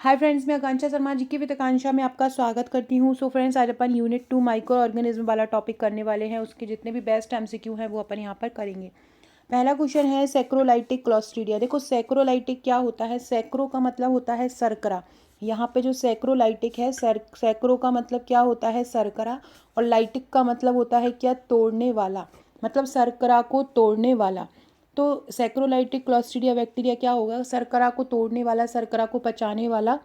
Hi friends, मैं आकांक्षा शर्मा जी की with आकांक्षा में आपका स्वागत करती हूँ। सो फ्रेंड्स, आज अपन यूनिट 2 माइक्रो ऑर्गेनिज्म वाला टॉपिक करने वाले हैं। उसके जितने भी बेस्ट एमसीक्यू हैं वो अपन यहाँ पर करेंगे। पहला क्वेश्चन है सैक्रोलाइटिक क्लॉस्ट्रीडिया। देखो सैक्रोलाइटिक क्या होता है। सैक्रो का मतलब होता है शर्करा। यहाँ पे जो सैक्रोलाइटिक है, सैक्रो का मतलब क्या होता है, शर्करा। और लाइटिक का मतलब होता है क्या, तोड़ने वाला, मतलब शर्करा को तोड़ने वाला। तो सैक्रोलाइटिक क्लॉस्ट्रीडिया बैक्टीरिया क्या होगा, शर्करा को तोड़ने वाला, शर्करा को पचाने वाला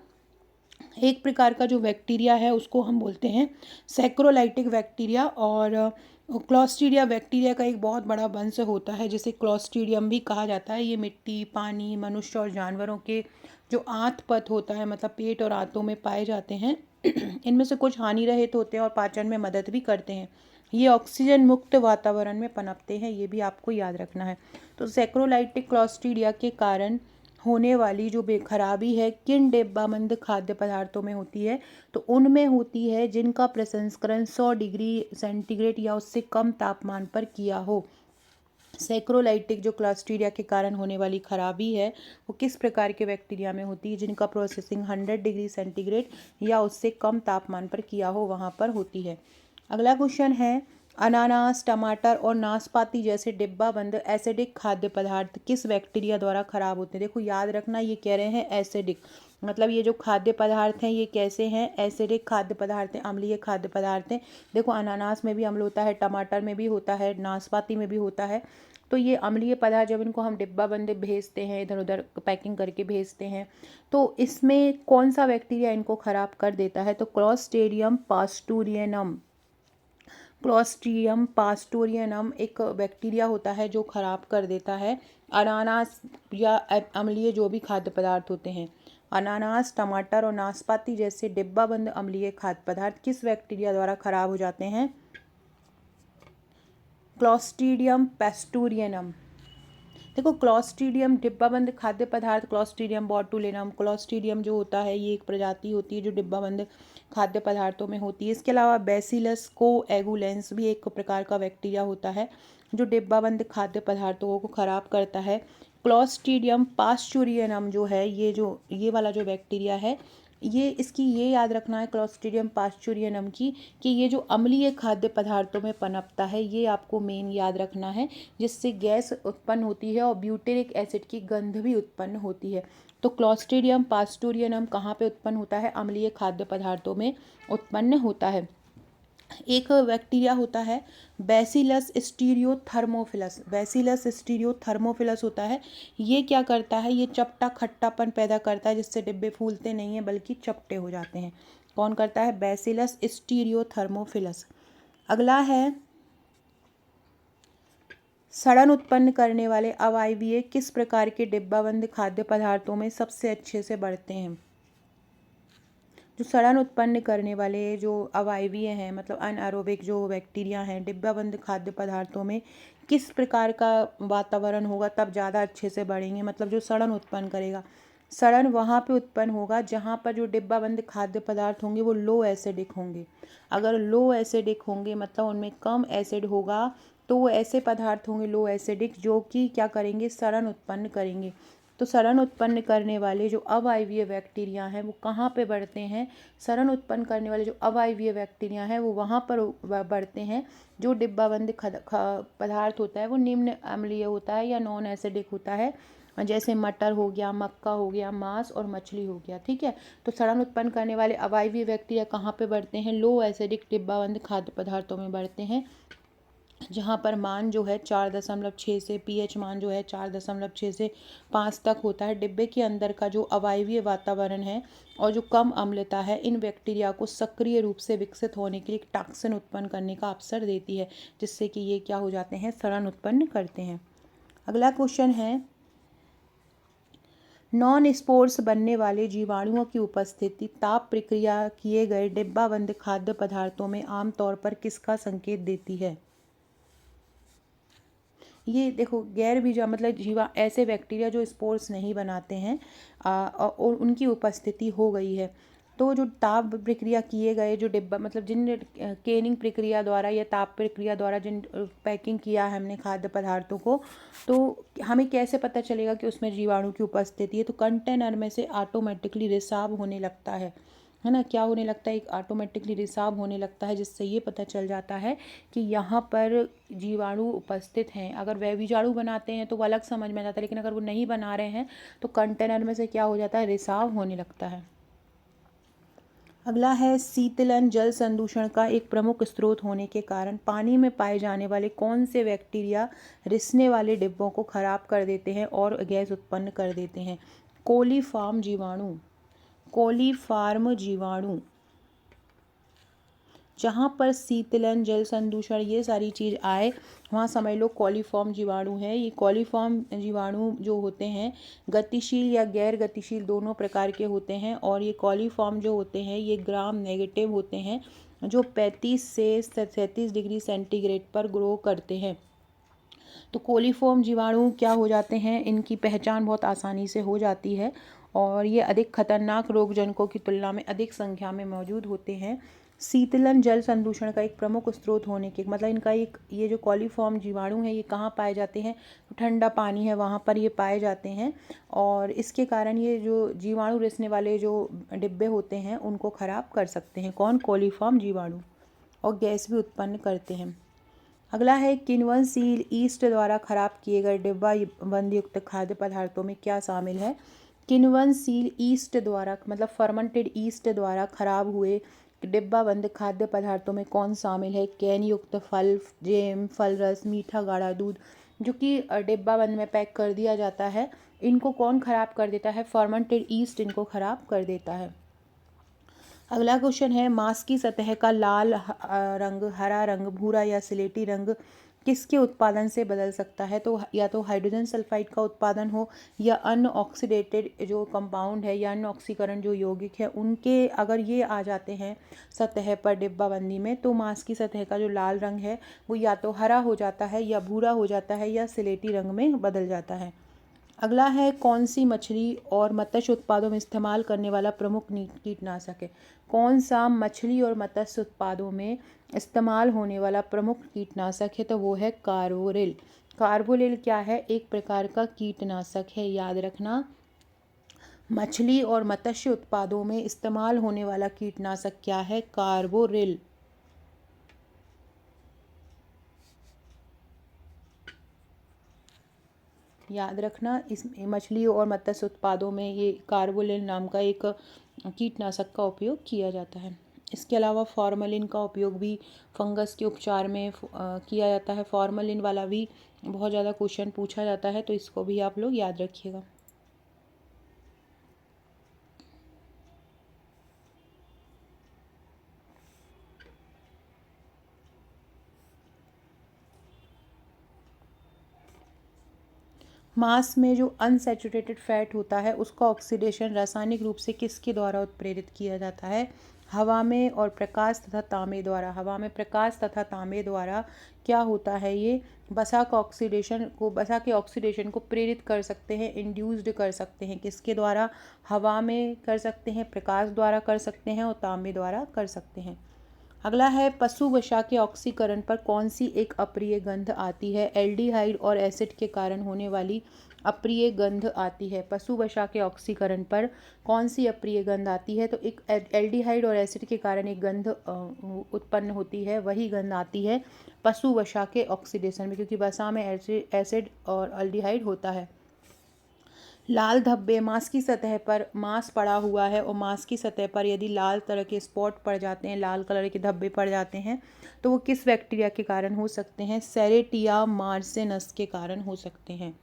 एक प्रकार का जो बैक्टीरिया है उसको हम बोलते हैं सैक्रोलाइटिक बैक्टीरिया। और क्लॉस्ट्रीडिया बैक्टीरिया का एक बहुत बड़ा वंश होता है जिसे क्लॉस्ट्रीडियम भी कहा जाता है। ये मिट्टी, पानी, मनुष्य और जानवरों के जो आंत पथ होता है, मतलब पेट और आंतों में पाए जाते हैं। इनमें से कुछ हानि रहित होते हैं और पाचन में मदद भी करते हैं। ये ऑक्सीजन मुक्त वातावरण में पनपते हैं, ये भी आपको याद रखना है। तो सैक्रोलाइटिक क्लॉस्ट्रीडिया के कारण होने वाली जो खराबी है किन डिब्बाबंद खाद्य पदार्थों में होती है, तो उनमें होती है जिनका प्रसंस्करण 100 डिग्री सेंटीग्रेड या उससे कम तापमान पर किया हो। सैक्रोलाइटिक जो क्लॉस्ट्रीडिया के कारण होने वाली खराबी है वो किस प्रकार के बैक्टीरिया में होती है, जिनका प्रोसेसिंग 100 डिग्री सेंटीग्रेड या उससे कम तापमान पर किया हो, वहाँ पर होती है। अगला क्वेश्चन है अनानास, टमाटर और नाशपाती जैसे डिब्बाबंद एसिडिक खाद्य पदार्थ किस बैक्टीरिया द्वारा खराब होते हैं। देखो याद रखना, ये कह रहे हैं एसिडिक, मतलब ये जो खाद्य पदार्थ हैं ये कैसे हैं, एसिडिक खाद्य पदार्थ हैं, अम्लीय खाद्य पदार्थ हैं। देखो अनानास में भी अम्ल होता है, टमाटर में भी होता है, नाशपाती में भी होता है। तो ये अम्लीय पदार्थ जब इनको हम डिब्बाबंद भेजते हैं, इधर उधर पैकिंग करके भेजते हैं, तो इसमें कौन सा बैक्टीरिया इनको खराब कर देता है, तो क्लॉस्ट्रीडियम पास्टोरियनम। क्लॉस्ट्रिडियम पास्टोरियनम एक बैक्टीरिया होता है जो खराब कर देता है अनानास या अम्लीय जो भी खाद्य पदार्थ होते हैं। अनानास, टमाटर और नाशपाती जैसे डिब्बाबंद अम्लीय खाद्य पदार्थ किस बैक्टीरिया द्वारा खराब हो जाते हैं, क्लॉस्ट्रीडियम पास्टोरियनम। देखो क्लॉस्ट्रीडियम डिब्बाबंद खाद्य पदार्थ, क्लॉस्ट्रीडियम बोटुलिनम, क्लॉस्ट्रीडियम जो होता है ये एक प्रजाति होती है जो डिब्बाबंद खाद्य पदार्थों में होती है। इसके अलावा बैसिलस कोएगुलेंस भी एक प्रकार का बैक्टीरिया होता है जो डिब्बाबंद खाद्य पदार्थों को खराब करता है। क्लॉस्ट्रीडियम पास्चुरियनम जो है, ये वाला जो बैक्टीरिया है, ये इसकी ये याद रखना है क्लॉस्ट्रीडियम पास्चुरियनम की, कि ये जो अम्लीय खाद्य पदार्थों में पनपता है, ये आपको मेन याद रखना है, जिससे गैस उत्पन्न होती है और ब्यूटेरिक एसिड की गंध भी उत्पन्न होती है। तो क्लॉस्ट्रीडियम पास्टोरियनम कहाँ पे उत्पन्न होता है, अम्लीय खाद्य पदार्थों में उत्पन्न होता है। एक बैक्टीरिया होता है बैसिलस स्टीरियोथर्मोफिलस। बैसिलस स्टीरियोथर्मोफिलस होता है, ये क्या करता है, ये चपटा खट्टापन पैदा करता है जिससे डिब्बे फूलते नहीं हैं बल्कि चपटे हो जाते हैं। कौन करता है, बैसिलस स्टीरियोथर्मोफिलस। अगला है सड़न उत्पन्न करने वाले अवायवीय किस प्रकार के डिब्बाबंद खाद्य पदार्थों में सबसे अच्छे से बढ़ते हैं। जो सड़न उत्पन्न करने वाले जो अवायवीय हैं, मतलब अनएरोबिक जो बैक्टीरिया हैं, डिब्बाबंद खाद्य पदार्थों में किस प्रकार का वातावरण होगा तब ज़्यादा अच्छे से बढ़ेंगे, मतलब जो सड़न उत्पन्न करेगा। सड़न वहाँ पे उत्पन्न होगा जहाँ पर जो डिब्बाबंद खाद्य पदार्थ होंगे वो लो एसिडिक होंगे। अगर लो एसिडिक होंगे मतलब उनमें कम एसिड होगा, तो वो ऐसे पदार्थ होंगे लो एसिडिक जो कि क्या करेंगे, सड़न उत्पन्न करेंगे। तो सड़न उत्पन्न करने वाले जो अवायवीय बैक्टीरिया हैं वो कहाँ पे बढ़ते हैं, सड़न उत्पन्न करने वाले जो अवायवीय बैक्टीरिया हैं वो वहाँ पर बढ़ते हैं जो डिब्बाबंद पदार्थ होता है वो निम्न अम्लीय होता है या नॉन एसिडिक होता है, जैसे मटर हो गया, मक्का हो गया, मांस और मछली हो गया। ठीक है, तो सड़न उत्पन्न करने वाले अवायवीय बैक्टीरिया कहाँ पे बढ़ते हैं, लो एसिडिक डिब्बाबंद खाद्य पदार्थों में बढ़ते हैं, जहाँ पर मान जो है 4.6 से पीएच मान जो है 4.6 से 5 तक होता है। डिब्बे के अंदर का जो अवायवीय वातावरण है और जो कम अम्लता है इन बैक्टीरिया को सक्रिय रूप से विकसित होने के लिए टॉक्सिन उत्पन्न करने का अवसर देती है, जिससे कि ये क्या हो जाते हैं, सड़न उत्पन्न करते हैं। अगला क्वेश्चन है नॉन स्पोर्स बनने वाले जीवाणुओं की उपस्थिति ताप प्रक्रिया किए गए डिब्बाबंद खाद्य पदार्थों में आमतौर पर किसका संकेत देती है। ये देखो गैर बीजा मतलब जीवा ऐसे बैक्टीरिया जो स्पोर्स नहीं बनाते हैं और उनकी उपस्थिति हो गई है। तो जो ताप प्रक्रिया किए गए जो डिब्बा मतलब जिन केनिंग प्रक्रिया द्वारा या ताप प्रक्रिया द्वारा जिन पैकिंग किया है हमने खाद्य पदार्थों को, तो हमें कैसे पता चलेगा कि उसमें जीवाणु की उपस्थिति है? तो कंटेनर में से ऑटोमेटिकली रिसाव होने लगता है ना। क्या होने लगता है? एक ऑटोमेटिकली रिसाव होने लगता है, जिससे ये पता चल जाता है कि यहाँ पर जीवाणु उपस्थित हैं। अगर वह बीजाणु बनाते हैं तो वो अलग समझ में आता है, लेकिन अगर वो नहीं बना रहे हैं तो कंटेनर में से क्या हो जाता है? रिसाव होने लगता है। अगला है शीतलन जल संदूषण का एक प्रमुख स्रोत होने के कारण पानी में पाए जाने वाले कौन से बैक्टीरिया रिसने वाले डिब्बों को खराब कर देते हैं और गैस उत्पन्न कर देते हैं? कोलीफॉर्म जीवाणु। कोलीफॉर्म जीवाणु। जहाँ पर शीतलन जल संदूषण ये सारी चीज़ आए वहाँ समझ लो कॉलीफॉर्म जीवाणु है। ये कॉलीफॉर्म जीवाणु जो होते हैं गतिशील या गैर गतिशील दोनों प्रकार के होते हैं, और ये कॉलीफॉर्म जो होते हैं ये ग्राम नेगेटिव होते हैं, जो 35 से 37 डिग्री सेंटीग्रेड पर ग्रो करते हैं। तो कोलीफॉर्म जीवाणु क्या हो जाते हैं? इनकी पहचान बहुत आसानी से हो जाती है और ये अधिक खतरनाक रोगजनकों की तुलना में अधिक संख्या में मौजूद होते हैं। शीतलन जल संदूषण का एक प्रमुख स्रोत होने के मतलब इनका एक ये जो कॉलीफॉर्म जीवाणु है ये कहाँ पाए जाते हैं? तो ठंडा पानी है वहाँ पर ये पाए जाते हैं, और इसके कारण ये जो जीवाणु रिसने वाले जो डिब्बे होते हैं उनको ख़राब कर सकते हैं। कौन? कॉलीफॉर्म जीवाणु, और गैस भी उत्पन्न करते हैं। अगला है किण्वन-सील ईस्ट द्वारा खराब किए गए डिब्बा बंद युक्त खाद्य पदार्थों में क्या शामिल है? किण्वन-सील ईस्ट द्वारा मतलब फर्मेंटेड ईस्ट द्वारा खराब हुए डिब्बा बंद खाद्य पदार्थों में कौन शामिल है? कैन युक्त फल, जैम, फल रस, मीठा गाढ़ा दूध, जो कि डिब्बा बंद में पैक कर दिया जाता है, इनको कौन खराब कर देता है? फर्मेंटेड ईस्ट इनको खराब कर देता है। अगला क्वेश्चन है मांस की सतह का लाल रंग, हरा रंग, भूरा या सिलेटी रंग किसके उत्पादन से बदल सकता है? तो या तो हाइड्रोजन सल्फाइड का उत्पादन हो, या अनऑक्सीडेटेड जो कंपाउंड है या अनऑक्सीकरण जो यौगिक है उनके अगर ये आ जाते हैं सतह पर डिब्बाबंदी में, तो मांस की सतह का जो लाल रंग है वो या तो हरा हो जाता है, या भूरा हो जाता है, या सिलेटी रंग में बदल जाता है। अगला है कौन सी मछली और मत्स्य उत्पादों में इस्तेमाल करने वाला प्रमुख कीटनाशक है? कौन सा मछली और मत्स्य उत्पादों में इस्तेमाल होने वाला प्रमुख कीटनाशक है? तो वो है कार्बोरिल। कार्बोरिल क्या है? एक प्रकार का कीटनाशक है, याद रखना। मछली और मत्स्य उत्पादों में इस्तेमाल होने वाला कीटनाशक क्या है? कार्बोरिल। याद रखना, इस मछली और मत्स्य उत्पादों में ये कार्बोलिन नाम का एक कीटनाशक का उपयोग किया जाता है। इसके अलावा फॉर्मलिन का उपयोग भी फंगस के उपचार में किया जाता है। फॉर्मलिन वाला भी बहुत ज़्यादा क्वेश्चन पूछा जाता है, तो इसको भी आप लोग याद रखिएगा। मांस में जो अनसैचुरेटेड फैट होता है उसका ऑक्सीडेशन रासायनिक रूप से किसके द्वारा उत्प्रेरित किया जाता है? हवा में और प्रकाश तथा तांबे द्वारा। हवा में प्रकाश तथा तांबे द्वारा क्या होता है? ये वसा के ऑक्सीडेशन को प्रेरित कर सकते हैं, इंड्यूस्ड कर सकते हैं। किसके द्वारा? हवा में कर सकते हैं, प्रकाश द्वारा कर सकते हैं, और तांबे द्वारा कर सकते हैं। अगला है पशु वसा के ऑक्सीकरण पर कौन सी एक अप्रिय गंध आती है? एल्डिहाइड और एसिड के कारण होने वाली अप्रिय गंध आती है। पशु वसा के ऑक्सीकरण पर कौन सी अप्रिय गंध आती है? तो एक एल्डिहाइड और एसिड के कारण एक गंध उत्पन्न होती है, वही गंध आती है पशु वसा के ऑक्सीडेशन में, क्योंकि वसा में एसिड और एल्डिहाइड होता है। लाल धब्बे, मांस की सतह पर मांस पड़ा हुआ है और मांस की सतह पर यदि लाल तरह के स्पॉट पड़ जाते हैं, लाल कलर के धब्बे पड़ जाते हैं, तो वो किस बैक्टीरिया के कारण हो सकते हैं? सेरेटिया मार्सेनस के कारण हो सकते हैं।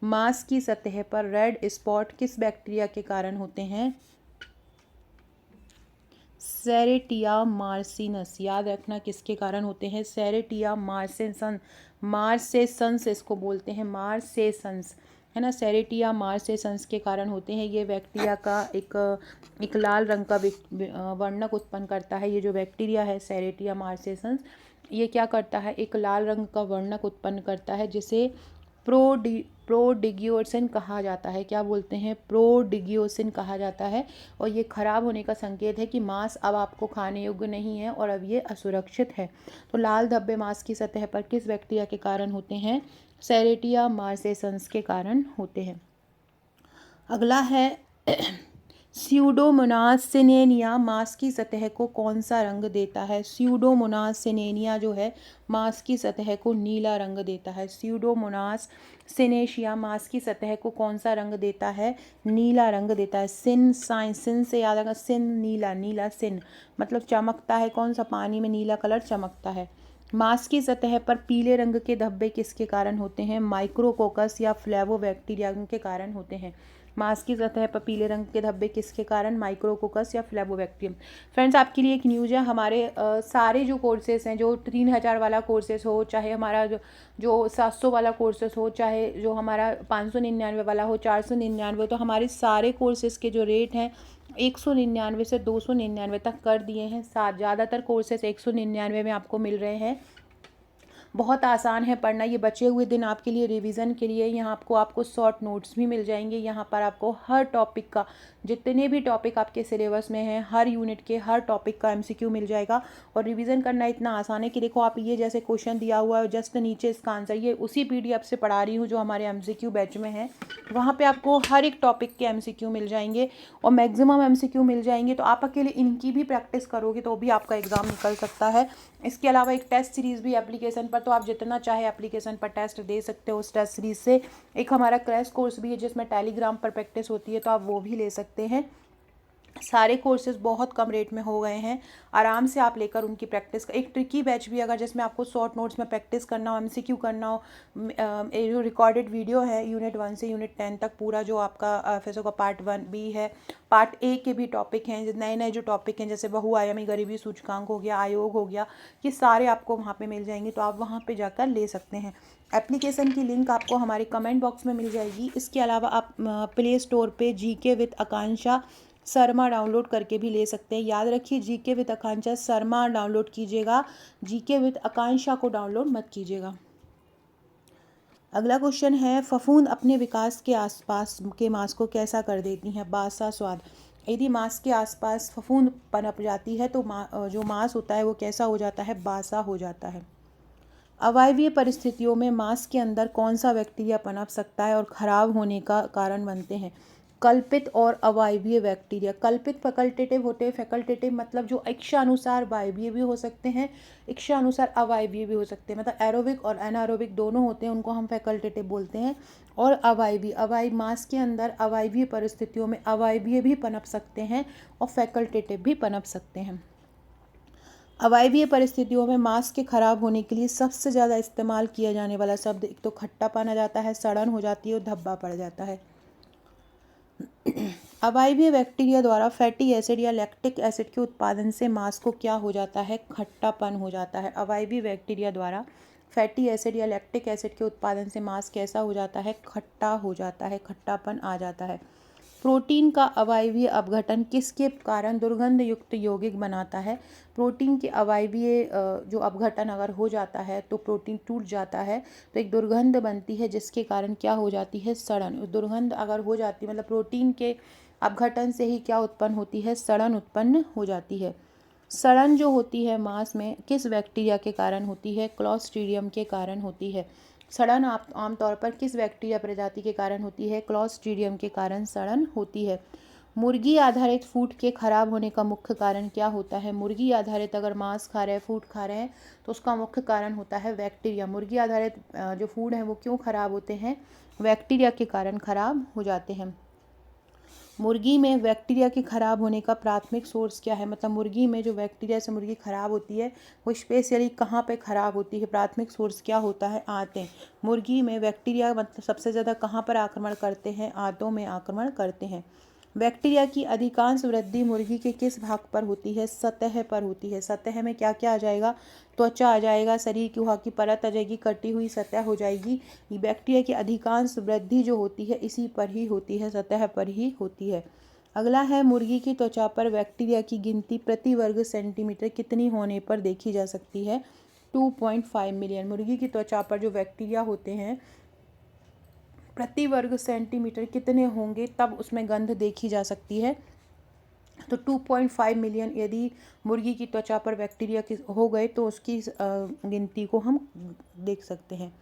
मांस की सतह पर रेड स्पॉट किस बैक्टीरिया के कारण होते हैं? सेरेटिया मार्सिनस। याद रखना किसके कारण होते हैं? सेरेटिया मार्सेसंस इसको बोलते हैं, मार्सेसंस, है ना। सेरेटिया मार्सेसंस के कारण होते हैं। ये बैक्टीरिया का एक लाल रंग का वर्णक उत्पन्न करता है। ये जो बैक्टीरिया है सेरेटिया मार्सेसंस, ये क्या करता है? एक लाल रंग का वर्णक उत्पन्न करता है, जिसे प्रोडिग्योसिन कहा जाता है। क्या बोलते हैं? प्रोडिग्योसिन कहा जाता है। और ये खराब होने का संकेत है कि मांस अब आपको खाने योग्य नहीं है और अब ये असुरक्षित है। तो लाल धब्बे मांस की सतह पर किस बैक्टीरिया के कारण होते हैं? सेरेटिया मार्सेसंस के कारण होते हैं। अगला है स्यूडोमोनास सिनेनिया मांस की सतह को कौन सा रंग देता है? स्यूडोमोनास सिनेनिया जो है मांस की सतह को नीला रंग देता है। स्यूडोमोनास सिनेशिया मांस की सतह को कौन सा रंग देता है? नीला रंग देता है। सिन से याद आएगा, सिन नीला, नीला सिन मतलब चमकता है। कौन सा? पानी में नीला कलर चमकता है। मांस की सतह पर पीले रंग के धब्बे किसके कारण होते हैं? माइक्रोकोकस या फ्लेवोबैक्टीरिया के कारण होते हैं। मांस की सतह पर पीले रंग के धब्बे किसके कारण? माइक्रोकोकस या फ्लेवोबैक्टीरियम। फ्रेंड्स, आपके लिए एक न्यूज़ है। हमारे सारे जो कोर्सेज हैं, जो 3000 वाला कोर्सेज हो, चाहे हमारा जो 700 वाला कोर्सेज हो, चाहे जो हमारा 599 वाला हो, 499, तो हमारे सारे कोर्सेज के जो रेट हैं 199 से 299 तक कर दिए हैं। ज़्यादातर कोर्सेज 199 में आपको मिल रहे हैं। बहुत आसान है पढ़ना। ये बचे हुए दिन आपके लिए रिवीजन के लिए यहाँ आपको शॉर्ट नोट्स भी मिल जाएंगे। यहाँ पर आपको हर टॉपिक का, जितने भी टॉपिक आपके सिलेबस में हैं, हर यूनिट के हर टॉपिक का एमसीक्यू मिल जाएगा। और रिवीजन करना इतना आसान है कि देखो, आप ये जैसे क्वेश्चन दिया हुआ है जस्ट नीचे इसका आंसर, ये उसी पीडीएफ से पढ़ा रही हूँ जो हमारे एमसीक्यू बैच में है। वहाँ पर आपको हर एक टॉपिक के एमसीक्यू मिल जाएंगे और मैक्सिमम एमसीक्यू मिल जाएंगे। तो आप अकेले इनकी भी प्रैक्टिस करोगे तो भी आपका एग्ज़ाम निकल सकता है। इसके अलावा एक टेस्ट सीरीज़ भी एप्लीकेशन पर, तो आप जितना चाहे एप्लीकेशन पर टेस्ट दे सकते हो उस टेस्ट सीरीज़ से। एक हमारा क्रैश कोर्स भी है जिसमें टेलीग्राम पर प्रैक्टिस होती है, तो आप वो भी ले सकते हैं। सारे कोर्सेज बहुत कम रेट में हो गए हैं। आराम से आप लेकर उनकी प्रैक्टिस, एक ट्रिकी बैच भी अगर जिसमें आपको शॉर्ट नोट्स में प्रैक्टिस करना हो, एमसीक्यू करना हो, जो रिकॉर्डेड वीडियो है यूनिट 1 से यूनिट 10 तक पूरा, जो आपका एफएसओ का पार्ट 1 भी है, पार्ट ए के भी टॉपिक हैं, नए नए जो टॉपिक हैं जैसे बहुआयामी गरीबी सूचकांक हो गया, आयोग हो गया, ये सारे आपको वहाँ पे मिल जाएंगे। तो आप वहाँ पे जाकर ले सकते हैं। एप्लीकेशन की लिंक आपको हमारे कमेंट बॉक्स में मिल जाएगी। इसके अलावा आप प्ले स्टोर पे GK with Akanksha Sharma download करके भी ले सकते हैं। याद रखिए, GK with Akanksha Sharma download कीजिएगा, जीके विद आकांक्षा को डाउनलोड मत कीजिएगा। अगला क्वेश्चन है, फफूंद अपने विकास के आसपास के मांस को कैसा कर देती हैं? बासा स्वाद। यदि मांस के आसपास फफूंद पनप जाती है तो जो मांस होता है वो कैसा हो जाता है? बासा हो जाता है। अवायवीय परिस्थितियों में मांस के अंदर कौन सा बैक्टीरिया पनप सकता है और खराब होने का कारण बनते हैं? कल्पित और अवायवीय बैक्टीरिया। कल्पित फैकल्टेटिव होते हैं। फैकल्टेटिव मतलब जो इच्छानुसार वायवीय भी हो सकते हैं, इच्छानुसार अवायवीय भी हो सकते हैं। मतलब एरोबिक और एनारोबिक दोनों होते हैं, उनको हम फैकल्टेटिव बोलते हैं। और अवायवीय मांस के अंदर अवायवीय परिस्थितियों में अवायवीय भी पनप सकते हैं और फैकल्टेटिव भी पनप सकते हैं। अवायवीय परिस्थितियों में मांस के खराब होने के लिए सबसे ज़्यादा इस्तेमाल किया जाने वाला शब्द, एक तो खट्टापन आ जाता है, सड़न हो जाती है और धब्बा पड़ जाता है। अवायवीय बैक्टीरिया द्वारा फैटी एसिड या लैक्टिक एसिड के उत्पादन से मांस को क्या हो जाता है? खट्टापन हो जाता है। अवायवीय बैक्टीरिया द्वारा फैटी एसिड या लैक्टिक एसिड के उत्पादन से मांस कैसा हो जाता है? खट्टा हो जाता है, खट्टापन आ जाता है। प्रोटीन का अवायवीय अपघटन किसके कारण दुर्गंध युक्त यौगिक बनाता है? प्रोटीन के अवायवीय जो अपघटन अगर हो जाता है तो प्रोटीन टूट जाता है तो एक दुर्गंध बनती है जिसके कारण क्या हो जाती है? सड़न। दुर्गंध अगर हो जाती है मतलब प्रोटीन के अपघटन से ही क्या उत्पन्न होती है? सड़न उत्पन्न हो जाती है। सड़न जो होती है मांस में किस बैक्टीरिया के कारण होती है? क्लॉस्ट्रीडियम के कारण होती है। सड़न आमतौर पर किस बैक्टीरिया प्रजाति के कारण होती है? क्लॉस्ट्रीडियम के कारण सड़न होती है। मुर्गी आधारित फूड के खराब होने का मुख्य कारण क्या होता है? मुर्गी आधारित अगर मांस खा रहे हैं, फूड खा रहे हैं, तो उसका मुख्य कारण होता है बैक्टीरिया। मुर्गी आधारित जो फूड है वो क्यों खराब होते हैं? बैक्टीरिया के कारण खराब हो जाते हैं। मुर्गी में बैक्टीरिया के खराब होने का प्राथमिक सोर्स क्या है? मतलब मुर्गी में जो बैक्टीरिया से मुर्गी खराब होती है वो स्पेशली कहाँ पे खराब होती है? प्राथमिक सोर्स क्या होता है? आंतें। मुर्गी में बैक्टीरिया मतलब सबसे ज़्यादा कहाँ पर आक्रमण करते हैं? आंतों में आक्रमण करते हैं। बैक्टीरिया की अधिकांश वृद्धि मुर्गी के किस भाग पर होती है? सतह पर होती है। सतह में क्या क्या आ जाएगा? त्वचा आ जाएगा, शरीर की वहाँ की परत आ जाएगी, कटी हुई सतह हो जाएगी। ये बैक्टीरिया की अधिकांश वृद्धि जो होती है इसी पर ही होती है, सतह पर ही होती है। अगला है, मुर्गी की त्वचा पर बैक्टीरिया की गिनती प्रति वर्ग सेंटीमीटर कितनी होने पर देखी जा सकती है? 2.5 मिलियन। मुर्गी की त्वचा पर जो बैक्टीरिया होते हैं प्रति वर्ग सेंटीमीटर कितने होंगे तब उसमें गंध देखी जा सकती है। तो 2.5 मिलियन यदि मुर्गी की त्वचा पर बैक्टीरिया हो गए तो उसकी गिनती को हम देख सकते हैं।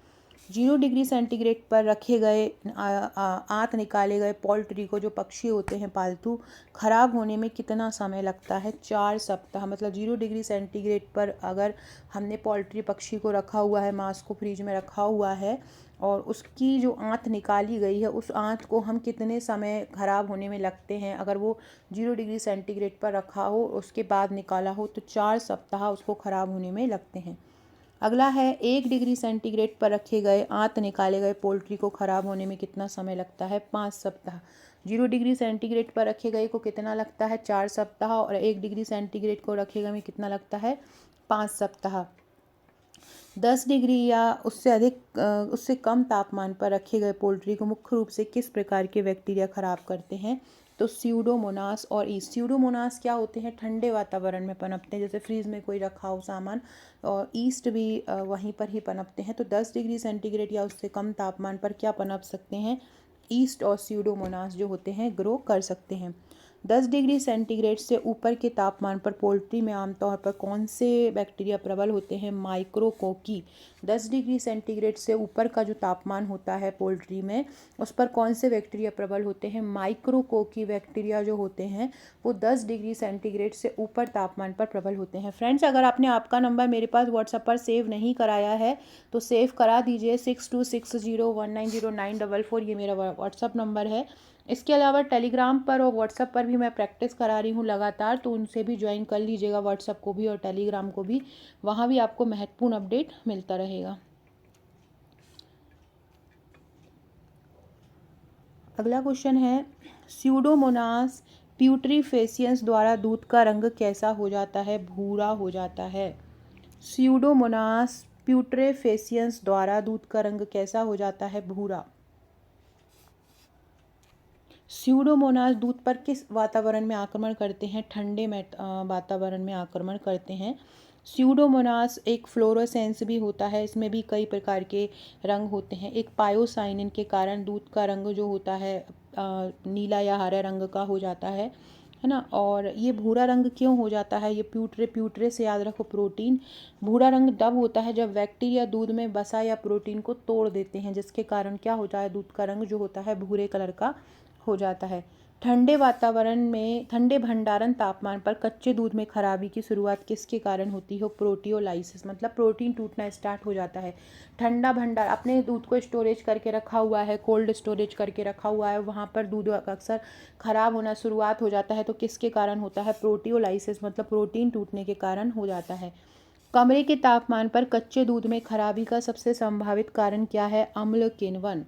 0 डिग्री सेंटीग्रेड पर रखे गए आंत निकाले गए पोल्ट्री को, जो पक्षी होते हैं पालतू, खराब होने में कितना समय लगता है? 4 सप्ताह। मतलब 0 डिग्री सेंटीग्रेड पर अगर हमने पोल्ट्री पक्षी को रखा हुआ है, मांस को फ्रीज में रखा हुआ है और उसकी जो आंत निकाली गई है उस आंत को हम कितने समय ख़राब होने में लगते हैं? अगर वो 0 डिग्री सेंटीग्रेड पर रखा हो उसके बाद निकाला हो तो 4 सप्ताह उसको ख़राब होने में लगते हैं। अगला है 1 डिग्री सेंटीग्रेड पर रखे गए आंत निकाले गए पोल्ट्री को ख़राब होने में कितना समय लगता है? 5 सप्ताह। 0 डिग्री सेंटीग्रेड पर रखे गए को कितना लगता है? 4 सप्ताह। और 1 डिग्री सेंटीग्रेड को रखे गए में कितना लगता है? 5 सप्ताह। 10 डिग्री या उससे अधिक उससे कम तापमान पर रखे गए पोल्ट्री को मुख्य रूप से किस प्रकार के बैक्टीरिया खराब करते हैं? तो स्यूडोमोनास और ईस्ट। स्यूडोमोनास क्या होते हैं? ठंडे वातावरण में पनपते हैं, जैसे फ्रीज में कोई रखा हो सामान, और ईस्ट भी वहीं पर ही पनपते हैं। तो 10 डिग्री सेंटीग्रेड या उससे कम तापमान पर क्या पनप सकते हैं? ईस्ट और स्यूडोमोनास जो होते हैं ग्रो कर सकते हैं। 10 डिग्री सेंटीग्रेड से ऊपर के तापमान पर पोल्ट्री में आमतौर पर कौन से बैक्टीरिया प्रबल होते हैं? माइक्रोकोकी। 10 डिग्री सेंटीग्रेड से ऊपर का जो तापमान होता है पोल्ट्री में, उस पर कौन से बैक्टीरिया प्रबल होते हैं? माइक्रोकोकी बैक्टीरिया जो होते हैं वो 10 डिग्री सेंटीग्रेड से ऊपर तापमान पर प्रबल होते हैं। फ्रेंड्स, अगर आपने आपका नंबर मेरे पास व्हाट्सएप पर सेव नहीं कराया है तो सेव करा दीजिए। 6260190944 ये मेरा व्हाट्सएप नंबर है। इसके अलावा टेलीग्राम पर और व्हाट्सएप पर भी मैं प्रैक्टिस करा रही हूँ लगातार, तो उनसे भी ज्वाइन कर लीजिएगा, व्हाट्सएप को भी और टेलीग्राम को भी। वहाँ भी आपको महत्वपूर्ण अपडेट मिलता रहेगा। अगला क्वेश्चन है, स्यूडोमोनास प्यूट्रीफेसियंस द्वारा दूध का रंग कैसा हो जाता है? भूरा हो जाता है। स्यूडोमोनास प्यूट्रीफेसियंस द्वारा दूध का रंग कैसा हो जाता है? भूरा। स्यूडोमोनास दूध पर किस वातावरण में आक्रमण करते हैं? ठंडे वातावरण में आक्रमण करते हैं। स्यूडोमोनास एक फ्लोरोसेंस भी होता है, इसमें भी कई प्रकार के रंग होते हैं। एक पायोसाइनिन के कारण दूध का रंग जो होता है नीला या हरा रंग का हो जाता है ना। और ये भूरा रंग क्यों हो जाता है? ये प्यूटरे से याद रखो, प्रोटीन। भूरा रंग तब होता है जब बैक्टीरिया दूध में बसा या प्रोटीन को तोड़ देते हैं, जिसके कारण क्या होता है? दूध का रंग जो होता है भूरे कलर का हो जाता है। ठंडे वातावरण में ठंडे भंडारण तापमान पर कच्चे दूध में खराबी की शुरुआत किसके कारण होती है? प्रोटियोलाइसिस, मतलब प्रोटीन टूटना स्टार्ट हो जाता है। ठंडा भंडार, अपने दूध को स्टोरेज करके रखा हुआ है, कोल्ड स्टोरेज करके रखा हुआ है, वहाँ पर दूध अक्सर खराब होना शुरुआत हो जाता है। तो किसके कारण होता है? प्रोटियोलाइसिस, मतलब प्रोटीन टूटने के कारण हो जाता है। कमरे के तापमान पर कच्चे दूध में खराबी का सबसे संभावित कारण क्या है? अम्ल किण्वन,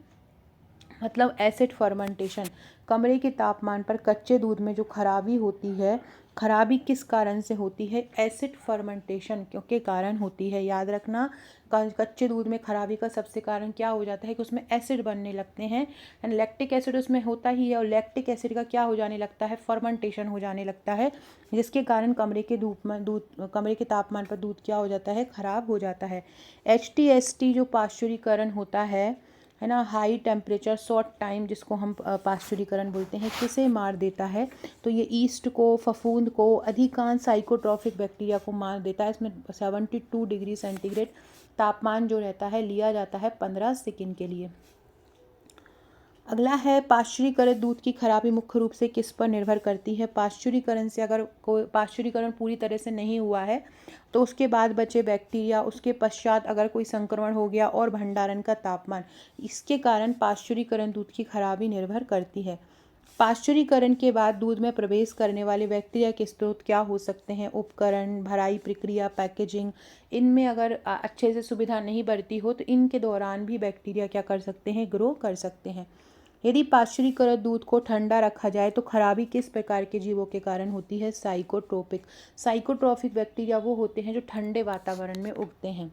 मतलब एसिड फर्मेंटेशन। कमरे के तापमान पर कच्चे दूध में जो खराबी होती है, खराबी किस कारण से होती है? एसिड फर्मेंटेशन के कारण होती है। याद रखना, कच्चे दूध में खराबी का सबसे कारण क्या हो जाता है कि उसमें एसिड बनने लगते हैं। एंड लैक्टिक एसिड उसमें होता ही है, और लैक्टिक एसिड का क्या हो जाने लगता है? फर्मेंटेशन हो जाने लगता है, जिसके कारण कमरे के तापमान पर दूध क्या हो जाता है? खराब हो जाता है। HTST जो पाश्चुरीकरण होता है ना, हाई टेम्परेचर शॉर्ट टाइम, जिसको हम पाश्चुरीकरण बोलते हैं, किसे मार देता है? तो ये ईस्ट को, फफूंद को, अधिकांश साइकोट्रॉफिक बैक्टीरिया को मार देता है। इसमें 72 डिग्री सेंटीग्रेड तापमान जो रहता है लिया जाता है 15 सेकंड के लिए। अगला है, पाश्चुरीकृत दूध की खराबी मुख्य रूप से किस पर निर्भर करती है? पाश्चुरीकरण से अगर कोई पाश्चुरीकरण पूरी तरह से नहीं हुआ है तो उसके बाद बचे बैक्टीरिया, उसके पश्चात अगर कोई संक्रमण हो गया, और भंडारण का तापमान, इसके कारण पाश्चुरीकरण दूध की खराबी निर्भर करती है। पाश्चुरीकरण के बाद दूध में प्रवेश करने वाले बैक्टीरिया के स्रोत क्या हो सकते हैं? उपकरण, भराई प्रक्रिया, पैकेजिंग। इनमें अगर अच्छे से सुविधा नहीं बरती हो तो इनके दौरान भी बैक्टीरिया क्या कर सकते हैं? ग्रो कर सकते हैं। यदि पाश्चुरीकृत दूध को ठंडा रखा जाए तो खराबी किस प्रकार के जीवों के कारण होती है? साइकोट्रोपिक। साइकोट्रॉपिक बैक्टीरिया वो होते हैं जो ठंडे वातावरण में उगते हैं।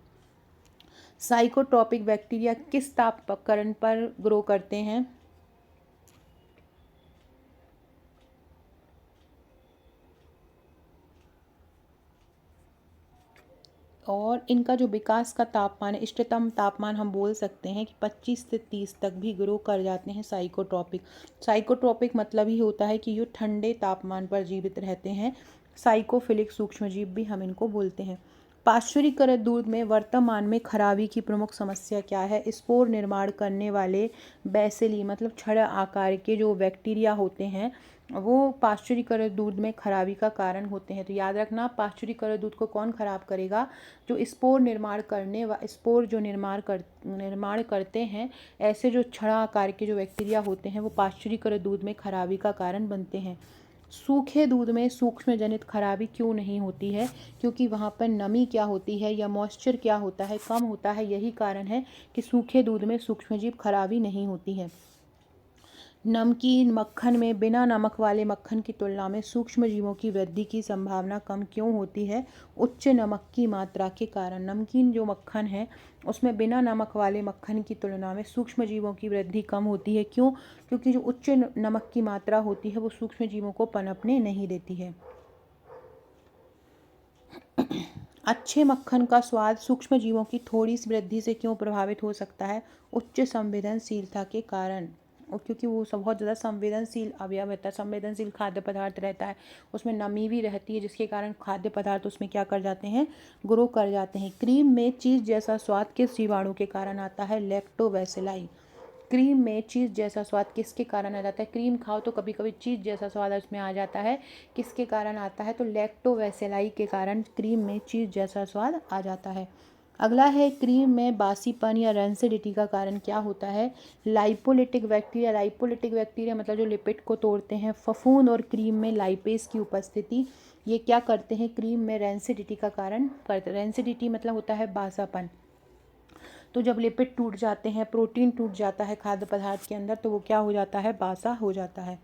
साइकोट्रॉपिक बैक्टीरिया किस तापक्रम पर ग्रो करते हैं? और इनका जो विकास का तापमान है, इष्टतम तापमान हम बोल सकते हैं कि 25 से 30 तक भी ग्रो कर जाते हैं साइकोट्रॉपिक। साइकोट्रॉपिक मतलब ही होता है कि ये ठंडे तापमान पर जीवित रहते हैं। साइकोफिलिक सूक्ष्मजीव भी हम इनको बोलते हैं। पाश्चुरीकृत दूध में वर्तमान में खराबी की प्रमुख समस्या क्या है? स्पोर निर्माण करने वाले बैसिली मतलब छड़ आकार के जो बैक्टीरिया होते हैं वो पाश्चुरीकृत दूध में खराबी का कारण होते हैं। तो याद रखना, पाश्चुरीकृत दूध को कौन खराब करेगा? जो स्पोर निर्माण करने व स्पोर जो निर्माण करते हैं, ऐसे जो छड़ा आकार के जो बैक्टीरिया होते हैं वो पाश्चुरीकृत दूध में खराबी का कारण बनते हैं। सूखे दूध में सूक्ष्म जनित खराबी क्यों नहीं होती है? क्योंकि वहाँ पर नमी क्या होती है या मॉइस्चर क्या होता है, कम होता है। यही कारण है कि सूखे दूध में सूक्ष्मजीव खराबी नहीं होती है। नमकीन मक्खन में बिना नमक वाले मक्खन की तुलना में सूक्ष्मजीवों की वृद्धि की संभावना कम क्यों होती है? उच्च नमक की मात्रा के कारण। नमकीन जो मक्खन है उसमें बिना नमक वाले मक्खन की तुलना में सूक्ष्मजीवों की वृद्धि कम होती है। क्यों? क्योंकि जो उच्च नमक की मात्रा होती है वो सूक्ष्मजीवों को पनपने नहीं देती है। अच्छे मक्खन का स्वाद सूक्ष्मजीवों की थोड़ी सी वृद्धि से क्यों प्रभावित हो सकता है? उच्च संवेदनशीलता के कारण। और क्योंकि वो सब बहुत ज़्यादा संवेदनशील अवयव रहता है, संवेदनशील खाद्य पदार्थ रहता है, उसमें नमी भी रहती है, जिसके कारण खाद्य पदार्थ उसमें क्या कर जाते हैं? ग्रो कर जाते हैं। क्रीम में चीज़ जैसा स्वाद किस जीवाणु के कारण आता है? लैक्टोबैसिलाई। क्रीम में चीज़ जैसा स्वाद किसके कारण आ जाता है? क्रीम खाओ तो कभी कभी चीज़ जैसा स्वाद उसमें आ जाता है, किसके कारण आता है? तो लैक्टोबैसिलाई के कारण क्रीम में चीज़ जैसा स्वाद आ जाता है। अगला है, क्रीम में बासीपन या रेंसिडिटी का कारण क्या होता है? लाइपोलिटिक बैक्टीरिया। लाइपोलिटिक बैक्टीरिया मतलब जो लिपिड को तोड़ते हैं। फफूंद और क्रीम में लाइपेज की उपस्थिति, ये क्या करते हैं? क्रीम में रेंसिडिटी का कारण करते। रेंसिडिटी मतलब होता है बासापन। तो जब लिपिड टूट जाते हैं, प्रोटीन टूट जाता है खाद्य पदार्थ के अंदर, तो वो क्या हो जाता है? बासा हो जाता है।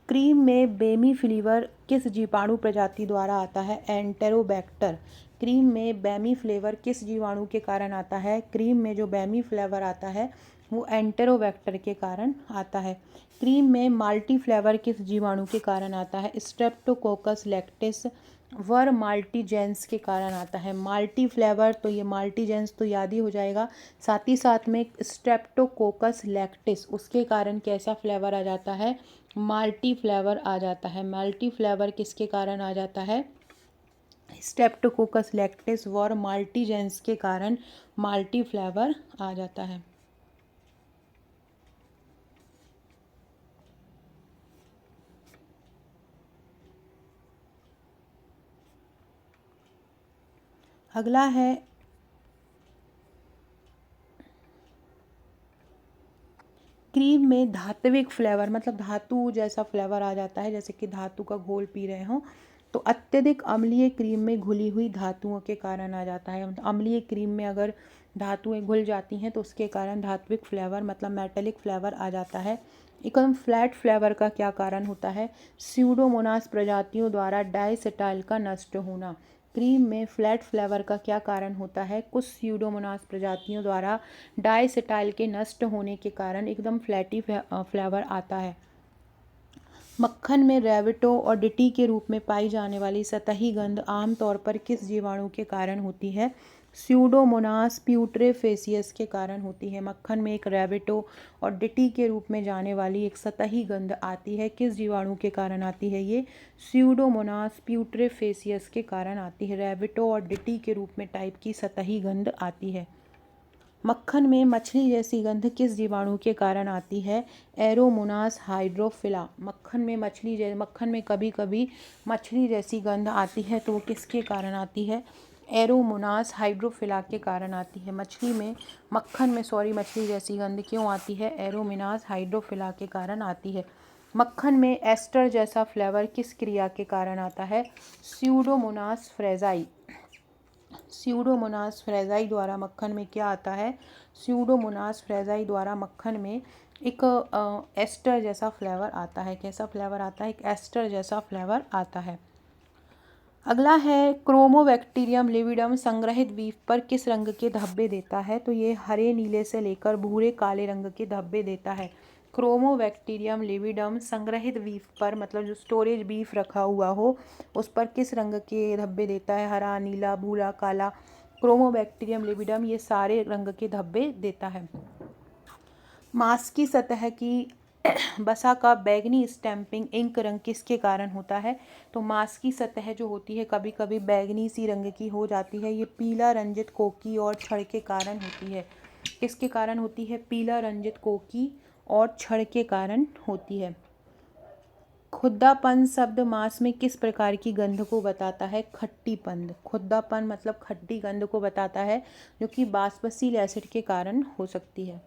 क्रीम में बेमी फ्लेवर किस जीवाणु प्रजाति द्वारा आता है? एंटेरोबैक्टर। क्रीम में बेमी फ्लेवर किस जीवाणु के कारण आता है? क्रीम में जो बेमी फ्लेवर आता है वो एंटेरोबैक्टर के कारण आता है। क्रीम में माल्टी फ्लेवर किस जीवाणु के कारण आता है? स्ट्रेप्टोकोकस लैक्टिस वर माल्टीजेंस के कारण आता है। माल्टी फ्लेवर, तो ये माल्टीजेंस तो याद ही हो जाएगा, साथ ही साथ में स्ट्रेप्टोकोकस लैक्टिस, उसके कारण कैसा फ्लेवर आ जाता है? माल्टी फ्लेवर आ जाता है। माल्टी फ्लेवर किसके कारण आ जाता है? स्ट्रेप्टोकोकस लैक्टिस वर माल्टीजेंस के कारण माल्टी फ्लेवर आ जाता है। अगला है, क्रीम में धात्विक फ्लेवर मतलब धातु जैसा फ्लेवर आ जाता है, जैसे कि धातु का घोल पी रहे हो। तो अत्यधिक अम्लीय क्रीम में घुली हुई धातुओं के कारण आ जाता है। अम्लीय क्रीम में अगर धातुएं घुल जाती हैं तो उसके कारण धात्विक फ्लेवर मतलब मेटेलिक फ्लेवर आ जाता है। एकदम फ्लैट फ्लेवर का क्या कारण होता है? स्यूडोमोनास प्रजातियों द्वारा डाइसेटाइल का नष्ट होना। क्रीम में फ्लैट फ्लेवर का क्या कारण होता है? कुछ स्यूडोमोनास प्रजातियों द्वारा डाइसेटाइल के नष्ट होने के कारण एकदम फ्लैटी फ्लेवर आता है। मक्खन में रेविटो और डिटी के रूप में पाई जाने वाली सतही गंध आमतौर पर किस जीवाणु के कारण होती है? स्यूडोमोनास प्यूट्रेफेसियस के कारण होती है। मक्खन में एक रेविटो और डिटी के रूप में जाने वाली एक सतही गंध आती है, किस जीवाणु के कारण आती है? ये स्यूडोमोनास प्यूट्रेफेसियस के कारण आती है। रेविटो और डिटी के रूप में टाइप की सतही गंध आती है। मक्खन में मछली जैसी गंध किस जीवाणु के कारण आती है? Aeromonas Hydrophila. मक्खन में कभी कभी मछली जैसी गंध आती है, तो वो किसके कारण आती है? एरोमोनास हाइड्रोफिला के कारण आती है। मछली जैसी गंध क्यों आती है? एरोमोनास हाइड्रोफिला के कारण आती है। मक्खन में एस्टर जैसा फ्लेवर किस क्रिया के कारण आता है? स्यूडोमोनास फ्रेजाई। स्यूडोमोनास फ्रेजाई द्वारा मक्खन में क्या आता है? स्यूडोमोनास फ्रेजाई द्वारा मक्खन में एक एस्टर जैसा फ्लेवर आता है। कैसा फ्लेवर आता है? एक एस्टर जैसा फ्लेवर आता है। अगला है, क्रोमोबैक्टीरियम लिविडम संग्रहित बीफ पर किस रंग के धब्बे देता है? तो ये हरे नीले से लेकर भूरे काले रंग के धब्बे देता है। क्रोमोबैक्टीरियम लिविडम संग्रहित बीफ पर मतलब जो स्टोरेज बीफ रखा हुआ हो उस पर किस रंग के धब्बे देता है? हरा, नीला, भूरा, काला। क्रोमोबैक्टीरियम लिविडम, ये सारे रंग के धब्बे देता है। मांस की सतह की बसा का बैंगनी स्टैम्पिंग इंक रंग किसके कारण होता है? तो मांस की सतह जो होती है कभी कभी बैंगनी सी रंग की हो जाती है, ये पीला रंजित कोकी और छड़ के कारण होती है। किसके कारण होती है? पीला रंजित कोकी और छड़ के कारण होती है। खुद्दापन शब्द मांस में किस प्रकार की गंध को बताता है? खट्टीपन। खुद्दापन मतलब खट्टी गंध को बताता है, जो कि बासबसील एसिड के कारण हो सकती है।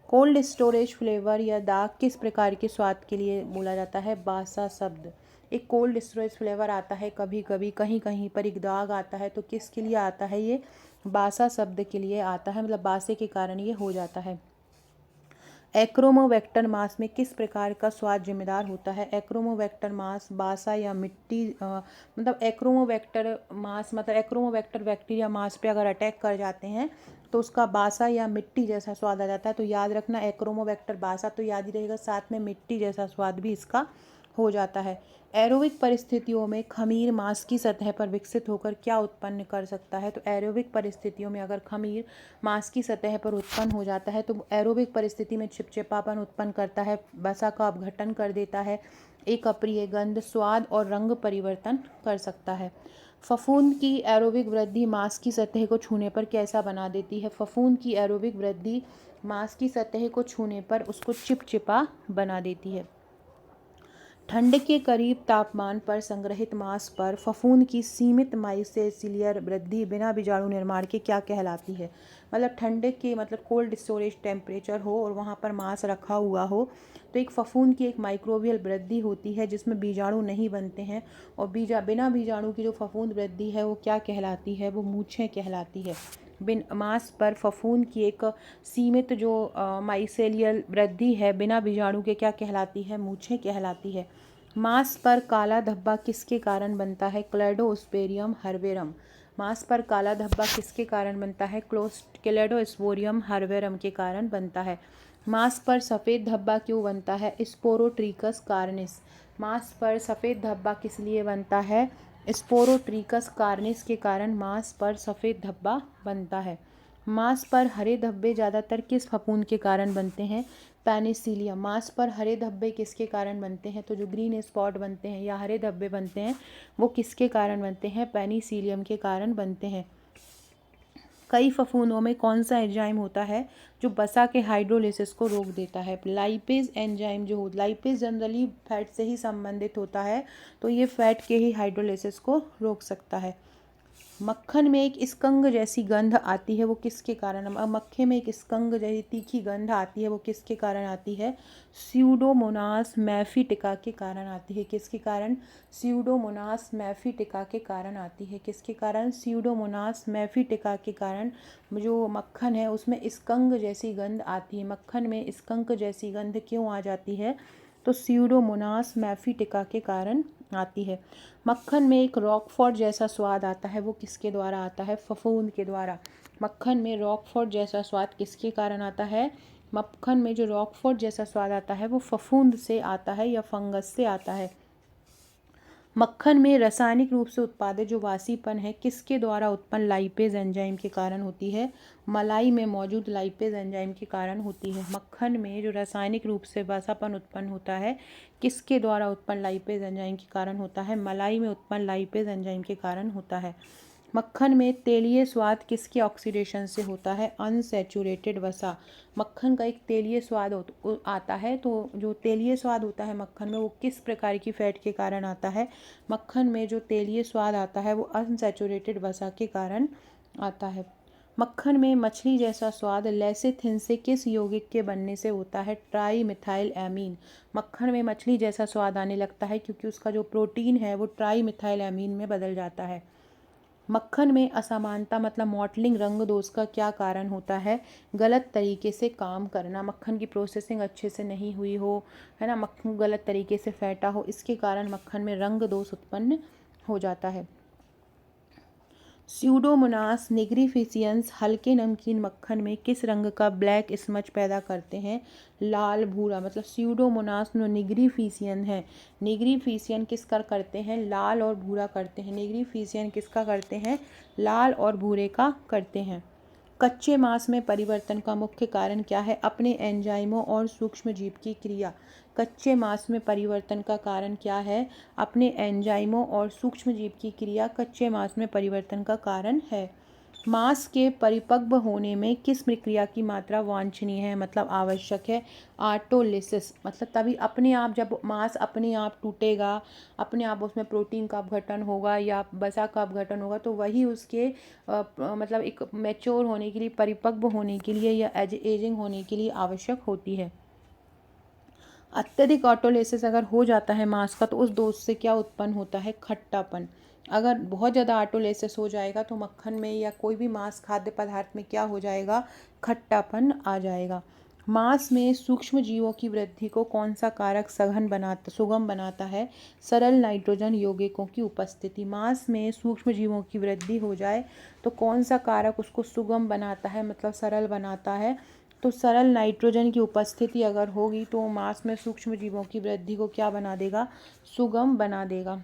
कोल्ड स्टोरेज फ्लेवर या दाग किस प्रकार के स्वाद के लिए बोला जाता है? बासा शब्द। एक कोल्ड स्टोरेज फ्लेवर आता है कभी कभी, कहीं कहीं पर एक दाग आता है, तो किसके लिए आता है? ये बासा शब्द के लिए आता है, मतलब बासे के कारण ये हो जाता है। एक्रोमोवेक्टर मांस में किस प्रकार का स्वाद जिम्मेदार होता है? एक्रोमोवेक्टर मांस बासा या मिट्टी मतलब एक्रोमोवेक्टर मांस मतलब एक्रोमोवेक्टर बैक्टीरिया मांस पे अगर अटैक कर जाते हैं तो उसका बासा या मिट्टी जैसा स्वाद आ जाता है। तो याद रखना, एक्रोमोवेक्टर बासा तो याद ही रहेगा, साथ में मिट्टी जैसा स्वाद भी इसका हो जाता है। एरोबिक परिस्थितियों में खमीर मांस की सतह पर विकसित होकर क्या उत्पन्न कर सकता है? तो एरोबिक परिस्थितियों में अगर खमीर मांस की सतह पर उत्पन्न हो जाता है तो एरोबिक परिस्थिति में चिपचिपापन उत्पन्न करता है, वसा का अपघटन कर देता है, एक अप्रिय गंध, स्वाद और रंग परिवर्तन कर सकता है। फफूंद की एरोबिक वृद्धि मांस की सतह को छूने पर कैसा बना देती है? फफूंद की एरोबिक वृद्धि मांस की सतह को छूने पर उसको चिपचिपा बना देती है। ठंड के करीब तापमान पर संग्रहित मांस पर फफूंद की सीमित माइसेलियर वृद्धि बिना बीजाणु निर्माण के क्या कहलाती है? मतलब ठंडे के मतलब कोल्ड स्टोरेज टेम्परेचर हो और वहाँ पर मांस रखा हुआ हो, तो एक फफूंद की एक माइक्रोबियल वृद्धि होती है जिसमें बीजाणु नहीं बनते हैं, और बिना बीजाणु की जो फफूंद वृद्धि है वो क्या कहलाती है? वो मूछें कहलाती है। मांस पर फफूंद की एक सीमित जो माइसेलियल वृद्धि है बिना बीजाणु के क्या कहलाती है? मूछें कहलाती है। मांस पर काला धब्बा किसके कारण बनता है? क्लैडोस्पोरियम हर्बेरम। मांस पर काला धब्बा किसके कारण बनता है? क्लैडोस्पोरियम हर्बेरम के कारण बनता है। मांस पर सफ़ेद धब्बा क्यों बनता है? स्पोरोट्रिकस कार्निस। मांस पर सफ़ेद धब्बा किस लिए बनता है? स्पोरोट्रिकस कार्निस के कारण मांस पर सफ़ेद धब्बा बनता है। मांस पर हरे धब्बे ज़्यादातर किस फफूंद के कारण बनते हैं? पेनिसिलियम। मांस पर हरे धब्बे किसके कारण बनते हैं? तो जो ग्रीन स्पॉट बनते हैं या हरे धब्बे बनते हैं वो किसके कारण बनते हैं? पेनिसिलियम के कारण बनते हैं। कई फफूंदों में कौन सा एंजाइम होता है जो वसा के हाइड्रोलिसिस को रोक देता है? लाइपेज एंजाइम जो हो, लाइपेज जनरली फैट से ही संबंधित होता है, तो ये फैट के ही हाइड्रोलिसिस को रोक सकता है। मक्खन में एक स्कंग जैसी गंध आती है, वो किसके कारण? मक्खे में एक स्कंग जैसी तीखी गंध आती है, वो किसके कारण आती है? स्यूडोमोनास मैफिटिका के कारण आती है। किसके कारण? स्यूडोमोनास मैफिटिका के कारण आती है। किसके कारण? स्यूडोमोनास मैफिटिका के कारण जो मक्खन है उसमें स्कंग जैसी गंध आती है। मक्खन में स्कंक जैसी गंध क्यों आ जाती है? तो स्यूडोमोनास मैफिटिका के कारण आती है। मक्खन में एक रॉकफोर्ट जैसा स्वाद आता है, वो किसके द्वारा आता है? फफूंद के द्वारा। मक्खन में रॉकफोर्ट जैसा स्वाद किसके कारण आता है? मक्खन में जो रॉकफोर्ट जैसा स्वाद आता है वो फफूंद से आता है या फंगस से आता है। मक्खन में रासायनिक रूप से उत्पादित जो वासीपन है किसके द्वारा उत्पन्न लाइपेज एंजाइम के कारण होती है? मलाई में मौजूद लाइपेज एंजाइम के कारण होती है। मक्खन में जो रासायनिक रूप से वसापन उत्पन्न होता है किसके द्वारा उत्पन्न लाइपेज एंजाइम के कारण होता है? मलाई में उत्पन्न लाइपेज एंजाइम के कारण होता है। मक्खन में तेलीय स्वाद किसके ऑक्सीडेशन से होता है? अनसैचुरेटेड वसा। मक्खन का एक तेलीय स्वाद आता है, तो जो तेलीय स्वाद होता है मक्खन में वो किस प्रकार की फैट के कारण आता है? मक्खन में जो तेलीय स्वाद आता है वो अनसैचुरेटेड वसा के कारण आता है। मक्खन में मछली जैसा स्वाद लेसिथिन से किस यौगिक के बनने से होता है? Tri methyl amine. मक्खन में मछली जैसा स्वाद आने लगता है क्योंकि उसका जो प्रोटीन है वो ट्राई मिथाइल एमीन में बदल जाता है। मक्खन में असमानता मतलब मॉटलिंग रंग दोष का क्या कारण होता है? गलत तरीके से काम करना। मक्खन की प्रोसेसिंग अच्छे से नहीं हुई हो, है ना, मक्खन गलत तरीके से फैटा हो, इसके कारण मक्खन में रंग दोष उत्पन्न हो जाता है। स्यूडोमोनास निग्रिफिशियंस हल्के नमकीन मक्खन में किस रंग का ब्लैक स्मच पैदा करते हैं? लाल भूरा। मतलब स्यूडोमोनास नो निग्रिफिशियन है। निग्रिफिशियन किसका करते हैं? लाल और भूरा करते हैं। निग्रिफिशियन किसका करते हैं? लाल और भूरे का करते हैं। कच्चे मांस में परिवर्तन का मुख्य कारण क्या है? अपने एंजाइमों और सूक्ष्मजीव की क्रिया। कच्चे मांस में परिवर्तन का कारण क्या है? अपने एंजाइमों और सूक्ष्मजीव की क्रिया कच्चे मांस में परिवर्तन का कारण है। मांस के परिपक्व होने में किस प्रक्रिया की मात्रा वांछनीय है, मतलब आवश्यक है? ऑटोलिसिस। मतलब तभी अपने आप, जब मांस अपने आप टूटेगा, अपने आप उसमें प्रोटीन का अपघटन होगा या वसा का अपघटन होगा, तो वही उसके मतलब एक मैच्योर होने के लिए, परिपक्व होने के लिए या एजिंग होने के लिए आवश्यक होती है। अत्यधिक ऑटोलिसिस अगर हो जाता है मांस का, तो उस दोष से क्या उत्पन्न होता है? खट्टापन। अगर बहुत ज़्यादा ऑटोलिसिस हो जाएगा तो मक्खन में या कोई भी मांस खाद्य पदार्थ में क्या हो जाएगा? खट्टापन आ जाएगा। मांस में सूक्ष्म जीवों की वृद्धि को कौन सा कारक सुगम बनाता है? सरल नाइट्रोजन यौगिकों की उपस्थिति। मांस में सूक्ष्म जीवों की वृद्धि हो जाए तो कौन सा कारक उसको सुगम बनाता है, मतलब सरल बनाता है? तो सरल नाइट्रोजन की उपस्थिति अगर होगी तो मांस में सूक्ष्म जीवों की वृद्धि को क्या बना देगा? सुगम बना देगा।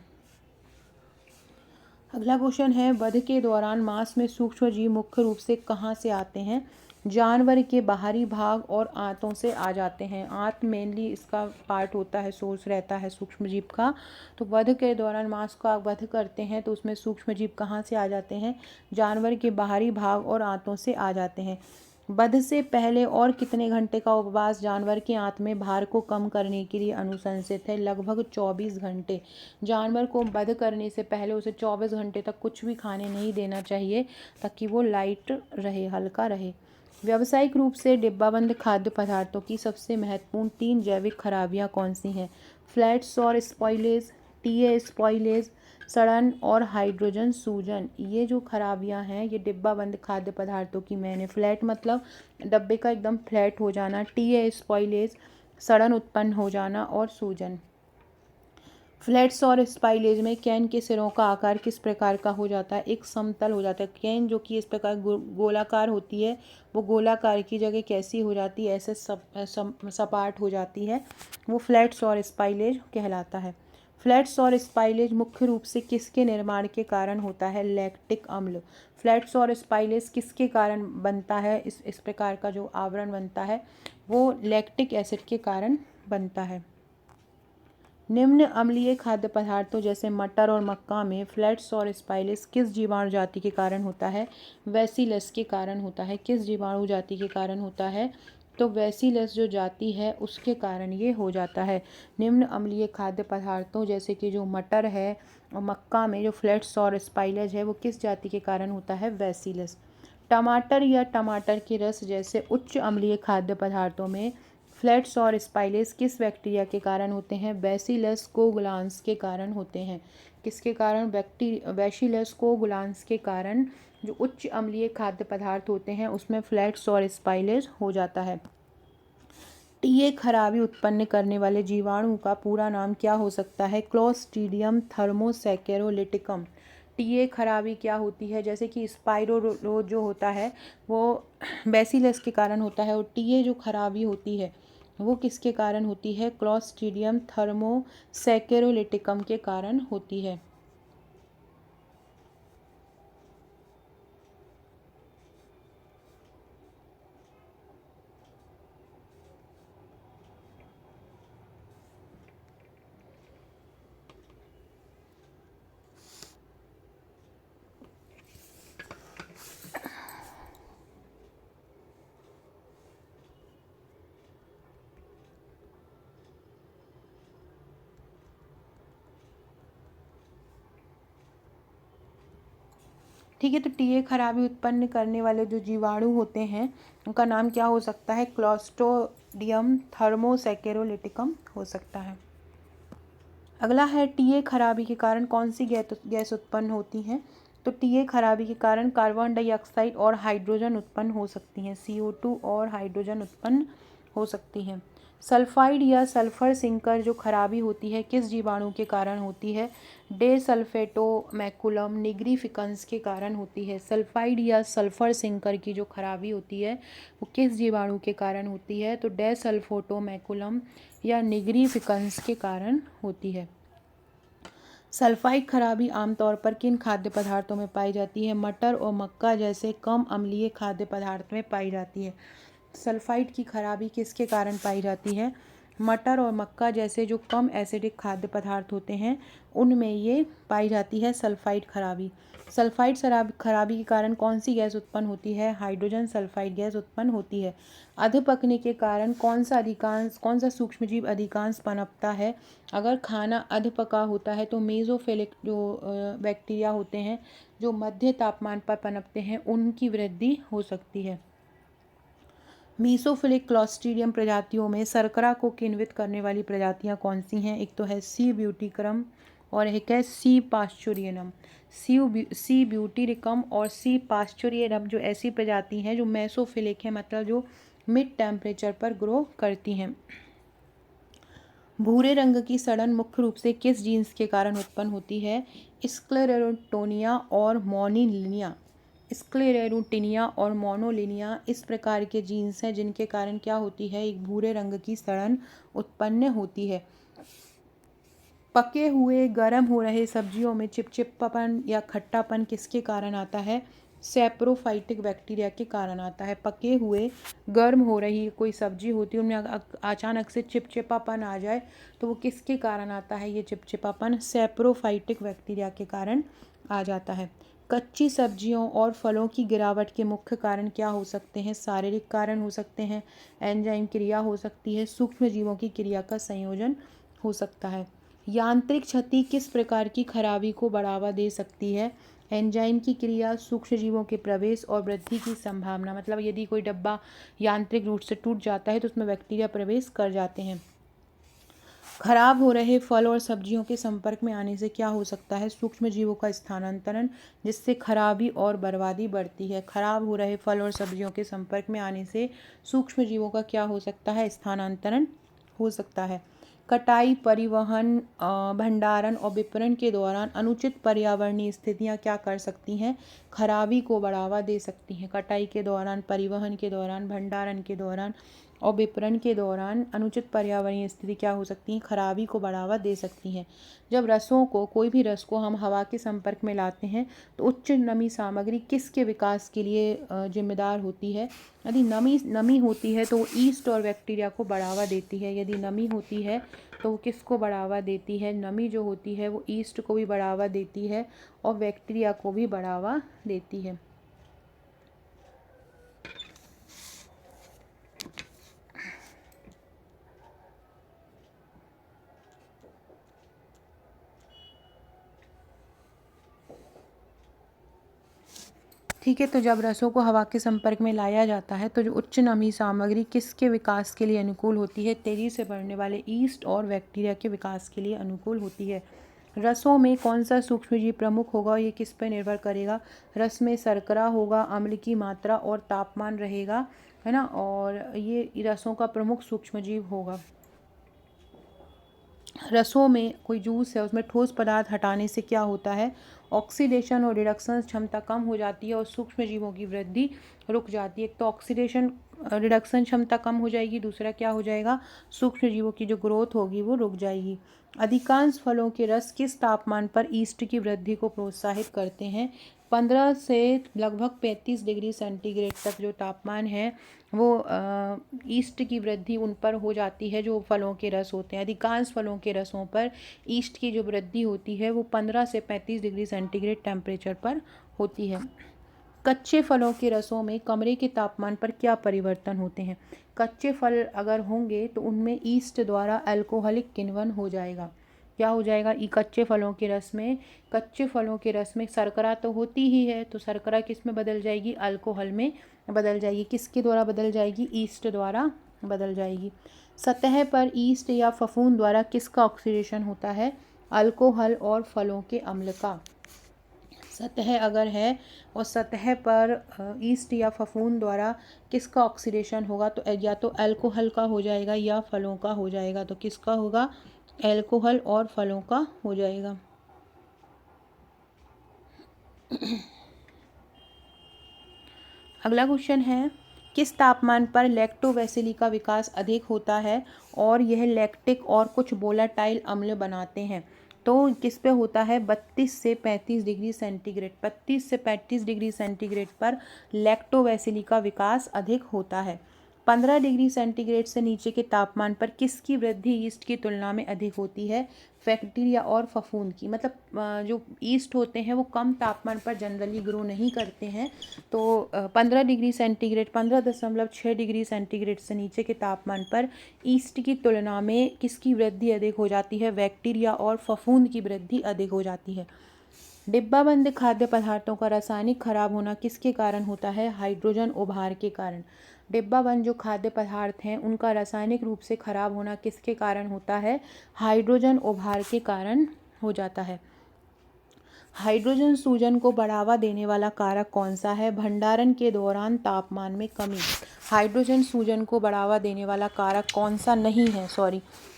अगला क्वेश्चन है, वध के दौरान मांस में सूक्ष्म जीव मुख्य रूप से कहाँ से आते हैं? जानवर के बाहरी भाग और आंतों से आ जाते हैं। आंत मेनली इसका पार्ट होता है, सोर्स रहता है सूक्ष्म जीव का। तो वध के दौरान मांस का वध करते हैं तो उसमें सूक्ष्म जीव कहाँ से आ जाते हैं? जानवर के बाहरी भाग और आंतों से आ जाते हैं। वध से पहले और कितने घंटे का उपवास जानवर के आंत में भार को कम करने के लिए अनुशंसित है? लगभग 24 घंटे। जानवर को वध करने से पहले उसे 24 घंटे तक कुछ भी खाने नहीं देना चाहिए, ताकि वो लाइट रहे, हल्का रहे। व्यावसायिक रूप से डिब्बाबंद खाद्य पदार्थों की सबसे महत्वपूर्ण 3 जैविक खराबियां कौन सी हैं? फ्लैट्स और स्पॉइलेज, टीए स्पॉइलेज, सड़न और हाइड्रोजन सूजन। ये जो खराबियां हैं ये डिब्बाबंद खाद्य पदार्थों की मैंने फ्लैट मतलब डब्बे का एकदम फ्लैट हो जाना, टीए स्पॉइलेज सड़न उत्पन्न हो जाना, और सूजन। फ्लैट्स और स्पाइलेज में कैन के सिरों का आकार किस प्रकार का हो जाता है? एक समतल हो जाता है। कैन जो कि इस प्रकार गोलाकार होती है, वो गोलाकार की जगह कैसी हो जाती है? ऐसे सपाट हो जाती है, वो फ्लैट्स और स्पाइलेज कहलाता है। फ्लैट्स और स्पाइलेज मुख्य रूप से किसके निर्माण के कारण होता है? लैक्टिक अम्ल। फ्लैट्स और स्पाइलेज किसके कारण बनता है? इस प्रकार का जो आवरण बनता है वो लैक्टिक एसिड के कारण बनता है। निम्न अम्लीय खाद्य पदार्थों जैसे मटर और मक्का में फ्लैट्स और स्पाइलेस किस जीवाणु जाति के कारण होता है? बैसिलस के कारण होता है। किस जीवाणु जाति के कारण होता है? तो बैसिलस जो जाति है उसके कारण ये हो जाता है। निम्न अम्लीय खाद्य पदार्थों जैसे कि जो मटर है और मक्का में जो फ्लैट्स और स्पाइलेज है वो किस जाति के कारण होता है? बैसिलस। टमाटर या टमाटर के रस जैसे उच्च अम्लीय खाद्य पदार्थों में फ्लैट्स और स्पाइलेस किस बैक्टीरिया के कारण होते हैं? बैसिलस कोगुलांस के कारण होते हैं। किसके कारण? बैसिलस कोगुलांस के कारण जो उच्च अम्लीय खाद्य पदार्थ होते हैं उसमें फ्लैट्स और स्पाइलेस हो जाता है। टीए खराबी उत्पन्न करने वाले जीवाणु का पूरा नाम क्या हो सकता है? क्लोस्ट्रीडियम थर्मोसैकेरोलिटिकम। टीए खराबी क्या होती है? जैसे कि स्पाइरो जो होता है वो बैसिलस के कारण होता है, और टीए जो खराबी होती है वो किसके कारण होती है? क्लोस्ट्रीडियम थर्मोसैकेरोलिटिकम के कारण होती है। ठीक है, तो टीए खराबी उत्पन्न करने वाले जो जीवाणु होते हैं उनका नाम क्या हो सकता है? क्लोस्ट्रीडियम थर्मोसैकेरोलिटिकम हो सकता है। अगला है, टीए खराबी के कारण कौन सी गैस उत्पन्न होती हैं? तो टीए खराबी के कारण कार्बन डाइऑक्साइड और हाइड्रोजन उत्पन्न हो सकती हैं। CO2 और हाइड्रोजन उत्पन्न हो सकती हैं। सल्फाइड या सल्फर सिंकर जो खराबी होती है किस जीवाणु के कारण होती है? डेसल्फेटोमैकुलम निग्रिफिकेंस के कारण होती है। सल्फाइड या सल्फर सिंकर की जो खराबी होती है वो किस जीवाणु के कारण होती है? तो डेसल्फोटोमैकुलम या निग्रिफिकेंस के कारण होती है। सल्फाइड खराबी आमतौर पर किन खाद्य पदार्थों में पाई जाती है? मटर और मक्का जैसे कम अम्लीय खाद्य पदार्थ में पाई जाती है। सल्फाइड की खराबी किसके कारण पाई जाती है? मटर और मक्का जैसे जो कम एसिडिक खाद्य पदार्थ होते हैं उनमें ये पाई जाती है सल्फाइड खराबी। सल्फाइड खराबी के कारण कौन सी गैस उत्पन्न होती है? हाइड्रोजन सल्फाइड गैस उत्पन्न होती है। अध पकने के कारण कौन सा सूक्ष्मजीव अधिकांश पनपता है? अगर खाना अध पका होता है तो मेसोफिलिक जो बैक्टीरिया होते हैं जो मध्य तापमान पर पनपते हैं उनकी वृद्धि हो सकती है। मीसोफिलिक क्लॉस्ट्रीडियम प्रजातियों में शर्करा को किण्वित करने वाली प्रजातियां कौन सी हैं? एक तो है सी ब्यूटिकरम और एक है सी पास्चुरियनम। सी ब्यूटिरिकम और सी पास्चुरियनम जो ऐसी प्रजाति हैं जो मेसोफिलिक है, मतलब जो मिड टेम्परेचर पर ग्रो करती हैं। भूरे रंग की सड़न मुख्य रूप से किस जीन्स के कारण उत्पन्न होती है? स्क्लेरोटोनिया और मोनोलिनिया। स्क्लेरोटिनिया और मोनोलिनिया इस प्रकार के जीन्स हैं जिनके कारण क्या होती है? एक भूरे रंग की सड़न उत्पन्न होती है। पके हुए गर्म हो रहे सब्जियों में चिपचिपापन या खट्टापन किसके कारण आता है? सैप्रोफाइटिक बैक्टीरिया के कारण आता है। पके हुए गर्म हो रही कोई सब्जी होती है उनमें अचानक से चिपचिपापन आ जाए तो वो किसके कारण आता है? ये चिपचिपापन सैप्रोफाइटिक बैक्टीरिया के कारण आ जाता है। कच्ची सब्जियों और फलों की गिरावट के मुख्य कारण क्या हो सकते हैं? शारीरिक कारण हो सकते हैं, एंजाइम क्रिया हो सकती है, सूक्ष्म जीवों की क्रिया का संयोजन हो सकता है। यांत्रिक क्षति किस प्रकार की खराबी को बढ़ावा दे सकती है? एंजाइम की क्रिया, सूक्ष्म जीवों के प्रवेश और वृद्धि की संभावना। मतलब यदि कोई डब्बा यांत्रिक रूप से टूट जाता है तो उसमें बैक्टीरिया प्रवेश कर जाते हैं। खराब हो रहे फल और सब्जियों के संपर्क में आने से क्या हो सकता है? सूक्ष्म जीवों का स्थानांतरण, जिससे खराबी और बर्बादी बढ़ती है। खराब हो रहे फल और सब्जियों के संपर्क में आने से सूक्ष्म जीवों का क्या हो सकता है? स्थानांतरण हो सकता है। कटाई, परिवहन, भंडारण और विपणन के दौरान अनुचित पर्यावरणीय स्थितियां क्या कर सकती हैं? खराबी को बढ़ावा दे सकती हैं। कटाई के दौरान, परिवहन के दौरान, भंडारण के दौरान और विपणन के दौरान अनुचित पर्यावरणीय स्थिति क्या हो सकती हैं? खराबी को बढ़ावा दे सकती हैं। जब कोई भी रस को हम हवा के संपर्क में लाते हैं तो उच्च नमी सामग्री किसके विकास के लिए जिम्मेदार होती है? यदि नमी होती है तो वो ईस्ट और बैक्टीरिया को बढ़ावा देती है। यदि नमी होती है तो वो किसको बढ़ावा देती है? नमी जो होती है वो ईस्ट को भी बढ़ावा देती है और बैक्टीरिया को भी बढ़ावा देती है। ठीक है, तो जब रसों को हवा के संपर्क में लाया जाता है तो जो उच्च नमी सामग्री किसके विकास के लिए अनुकूल होती है? तेजी से बढ़ने वाले ईस्ट और बैक्टीरिया के विकास के लिए अनुकूल होती है। रसों में कौन सा सूक्ष्मजीव प्रमुख होगा? ये किस पर निर्भर करेगा? रस में शर्करा होगा, अम्ल की मात्रा और तापमान रहेगा, है ना, और ये रसों का प्रमुख सूक्ष्मजीव होगा। रसों में कोई जूस है उसमें ठोस पदार्थ हटाने से क्या होता है? ऑक्सीडेशन और रिडक्शन क्षमता कम हो जाती है और सूक्ष्म जीवों की वृद्धि रुक जाती है। एक तो ऑक्सीडेशन रिडक्शन क्षमता कम हो जाएगी, दूसरा क्या हो जाएगा? सूक्ष्म जीवों की जो ग्रोथ होगी वो रुक जाएगी। अधिकांश फलों के रस किस तापमान पर ईस्ट की वृद्धि को प्रोत्साहित करते हैं? 15 से लगभग 35 डिग्री सेंटीग्रेड तक जो तापमान है वो ईस्ट की वृद्धि उन पर हो जाती है जो फलों के रस होते हैं। अधिकांश फलों के रसों पर ईस्ट की जो वृद्धि होती है वो 15 से 35 डिग्री सेंटीग्रेड टेम्परेचर पर होती है। कच्चे फलों के रसों में कमरे के तापमान पर क्या परिवर्तन होते हैं? कच्चे फल अगर होंगे तो उनमें ईस्ट द्वारा अल्कोहलिक किण्वन हो जाएगा। क्या हो जाएगा? कच्चे फलों के रस में शर्करा तो होती ही है, तो शर्करा किस में बदल जाएगी? अल्कोहल में बदल जाएगी। किसके द्वारा बदल जाएगी? ईस्ट द्वारा बदल जाएगी। सतह पर ईस्ट या फफूंद द्वारा किसका ऑक्सीडेशन होता है? अल्कोहल और फलों के अम्ल का। सतह अगर है और सतह पर ईस्ट या फफूंद द्वारा किसका ऑक्सीडेशन होगा, तो या तो अल्कोहल का हो जाएगा या फलों का हो जाएगा। तो किसका होगा, अल्कोहल और फलों का हो जाएगा। अगला क्वेश्चन है, किस तापमान पर लैक्टोबैसिली का विकास अधिक होता है और यह लैक्टिक और कुछ वोलेटाइल अम्ल बनाते हैं। तो किस पे होता है, 32 से 35 डिग्री सेंटीग्रेड। 32 से 35 डिग्री सेंटीग्रेड पर लैक्टोबैसिली का विकास अधिक होता है। 15 डिग्री सेंटीग्रेड से नीचे के तापमान पर किसकी वृद्धि ईस्ट की तुलना में अधिक होती है, बैक्टीरिया और फफूंद की। मतलब जो ईस्ट होते हैं वो कम तापमान पर जनरली ग्रो नहीं करते हैं। तो 15 डिग्री सेंटीग्रेड 15.6 डिग्री सेंटीग्रेड से नीचे के तापमान पर ईस्ट की तुलना में किसकी वृद्धि अधिक हो जाती है, बैक्टीरिया और फफूंद की वृद्धि अधिक हो जाती है। डिब्बाबंद खाद्य पदार्थों का रासायनिक खराब होना किसके कारण होता है, हाइड्रोजन उभार के कारण। डिब्बाबंद जो खाद्य पदार्थ हैं उनका रासायनिक रूप से खराब होना किसके कारण होता है, हाइड्रोजन उभार के कारण हो जाता है। हाइड्रोजन सूजन को बढ़ावा देने वाला कारक कौन सा है, भंडारण के दौरान तापमान में कमी। हाइड्रोजन सूजन को बढ़ावा देने वाला कारक कौन सा नहीं है,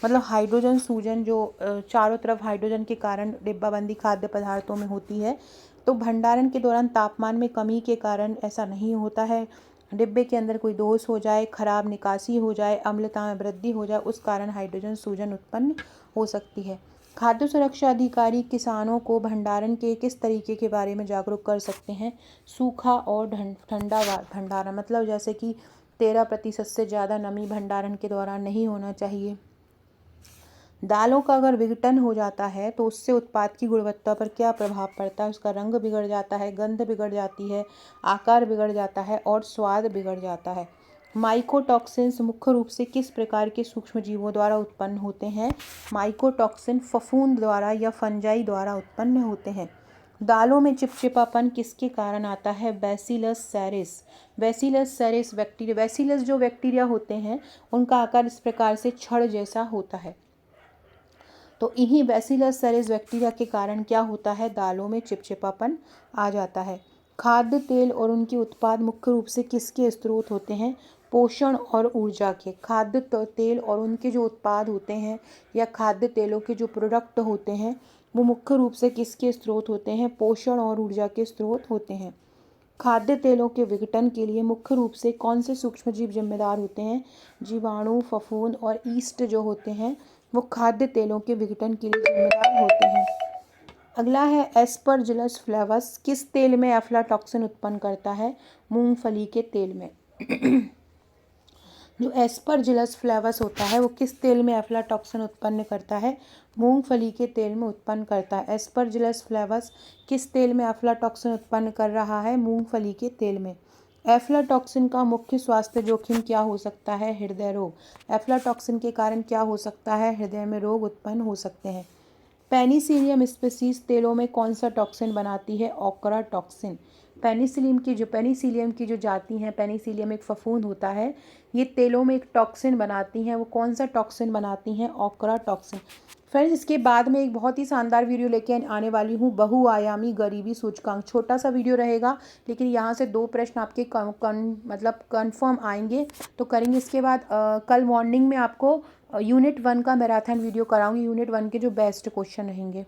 मतलब हाइड्रोजन सूजन जो चारों तरफ हाइड्रोजन के कारण डिब्बाबंदी खाद्य पदार्थों में होती है, तो भंडारण के दौरान तापमान में कमी के कारण ऐसा नहीं होता है। डिब्बे के अंदर कोई दोष हो जाए, खराब निकासी हो जाए, अम्लता में वृद्धि हो जाए, उस कारण हाइड्रोजन सूजन उत्पन्न हो सकती है। खाद्य सुरक्षा अधिकारी किसानों को भंडारण के किस तरीके के बारे में जागरूक कर सकते हैं, सूखा और ठंडा भंडारण। मतलब जैसे कि 13% से ज़्यादा नमी भंडारण के दौरान नहीं होना चाहिए। दालों का अगर विघटन हो जाता है तो उससे उत्पाद की गुणवत्ता पर क्या प्रभाव पड़ता है, उसका रंग बिगड़ जाता है, गंध बिगड़ जाती है, आकार बिगड़ जाता है और स्वाद बिगड़ जाता है। माइकोटॉक्सिन्स मुख्य रूप से किस प्रकार के सूक्ष्म जीवों द्वारा उत्पन्न होते हैं, माइकोटॉक्सिन फफूंद द्वारा या फंजाई द्वारा उत्पन्न होते हैं। दालों में चिपचिपापन किसके कारण आता है, bacillus sarees. Bacillus sarees bacteria, bacillus जो बैक्टीरिया होते हैं उनका आकार इस प्रकार से छड़ जैसा होता है। तो इन्हीं बैसिलस सैरिस बैक्टीरिया के कारण क्या होता है, दालों में चिपचिपापन आ जाता है। खाद्य तेल और उनके उत्पाद मुख्य रूप से किसके स्रोत होते हैं, पोषण और ऊर्जा के। खाद्य तेल और उनके जो उत्पाद होते हैं या खाद्य तेलों के जो प्रोडक्ट होते हैं वो मुख्य रूप से किसके स्रोत होते हैं, पोषण और ऊर्जा के स्रोत होते हैं। खाद्य तेलों के विघटन के लिए मुख्य रूप से कौन से सूक्ष्मजीव जिम्मेदार होते हैं, जीवाणु, फफूंद और ईस्ट जो होते हैं वो खाद्य तेलों के विघटन के लिए जिम्मेदार होते हैं। अगला है एस्परजिलस फ्लेवस किस तेल में एफ्लाटॉक्सिन उत्पन्न करता है, मूंगफली के तेल में। जो एस्परजिलस फ्लेवस होता है वो किस तेल में एफ्लाटॉक्सिन उत्पन्न करता है, मूंगफली के तेल में उत्पन्न करता है। एस्परजिलस फ्लेवस किस तेल में एफ्लाटॉक्सिन उत्पन्न कर रहा है, मूंगफली के तेल में। एफ्लाटॉक्सिन का मुख्य स्वास्थ्य जोखिम क्या हो सकता है, हृदय रोग। एफ्लाटॉक्सिन के कारण क्या हो सकता है, हृदय में रोग उत्पन्न हो सकते हैं। पेनिसिलियम स्पीसीज तेलों में कौन सा टॉक्सिन बनाती है, ओकरा टॉक्सिन। पेनिसिलियम की जो जाति हैं, पेनिसिलियम एक फफूंद होता है, ये तेलों में एक टॉक्सिन बनाती हैं। वो कौन सा टॉक्सिन बनाती हैं, ओकरा टॉक्सिन। फ्रेंड्स इसके बाद में एक बहुत ही शानदार वीडियो लेके आने वाली हूँ, बहुआयामी गरीबी सूचकांक। छोटा सा वीडियो रहेगा लेकिन यहाँ से 2 प्रश्न आपके मतलब कन्फर्म आएंगे तो करेंगे। इसके बाद कल मॉर्निंग में आपको यूनिट 1 का मैराथन वीडियो कराऊंगी, यूनिट 1 के जो बेस्ट क्वेश्चन रहेंगे।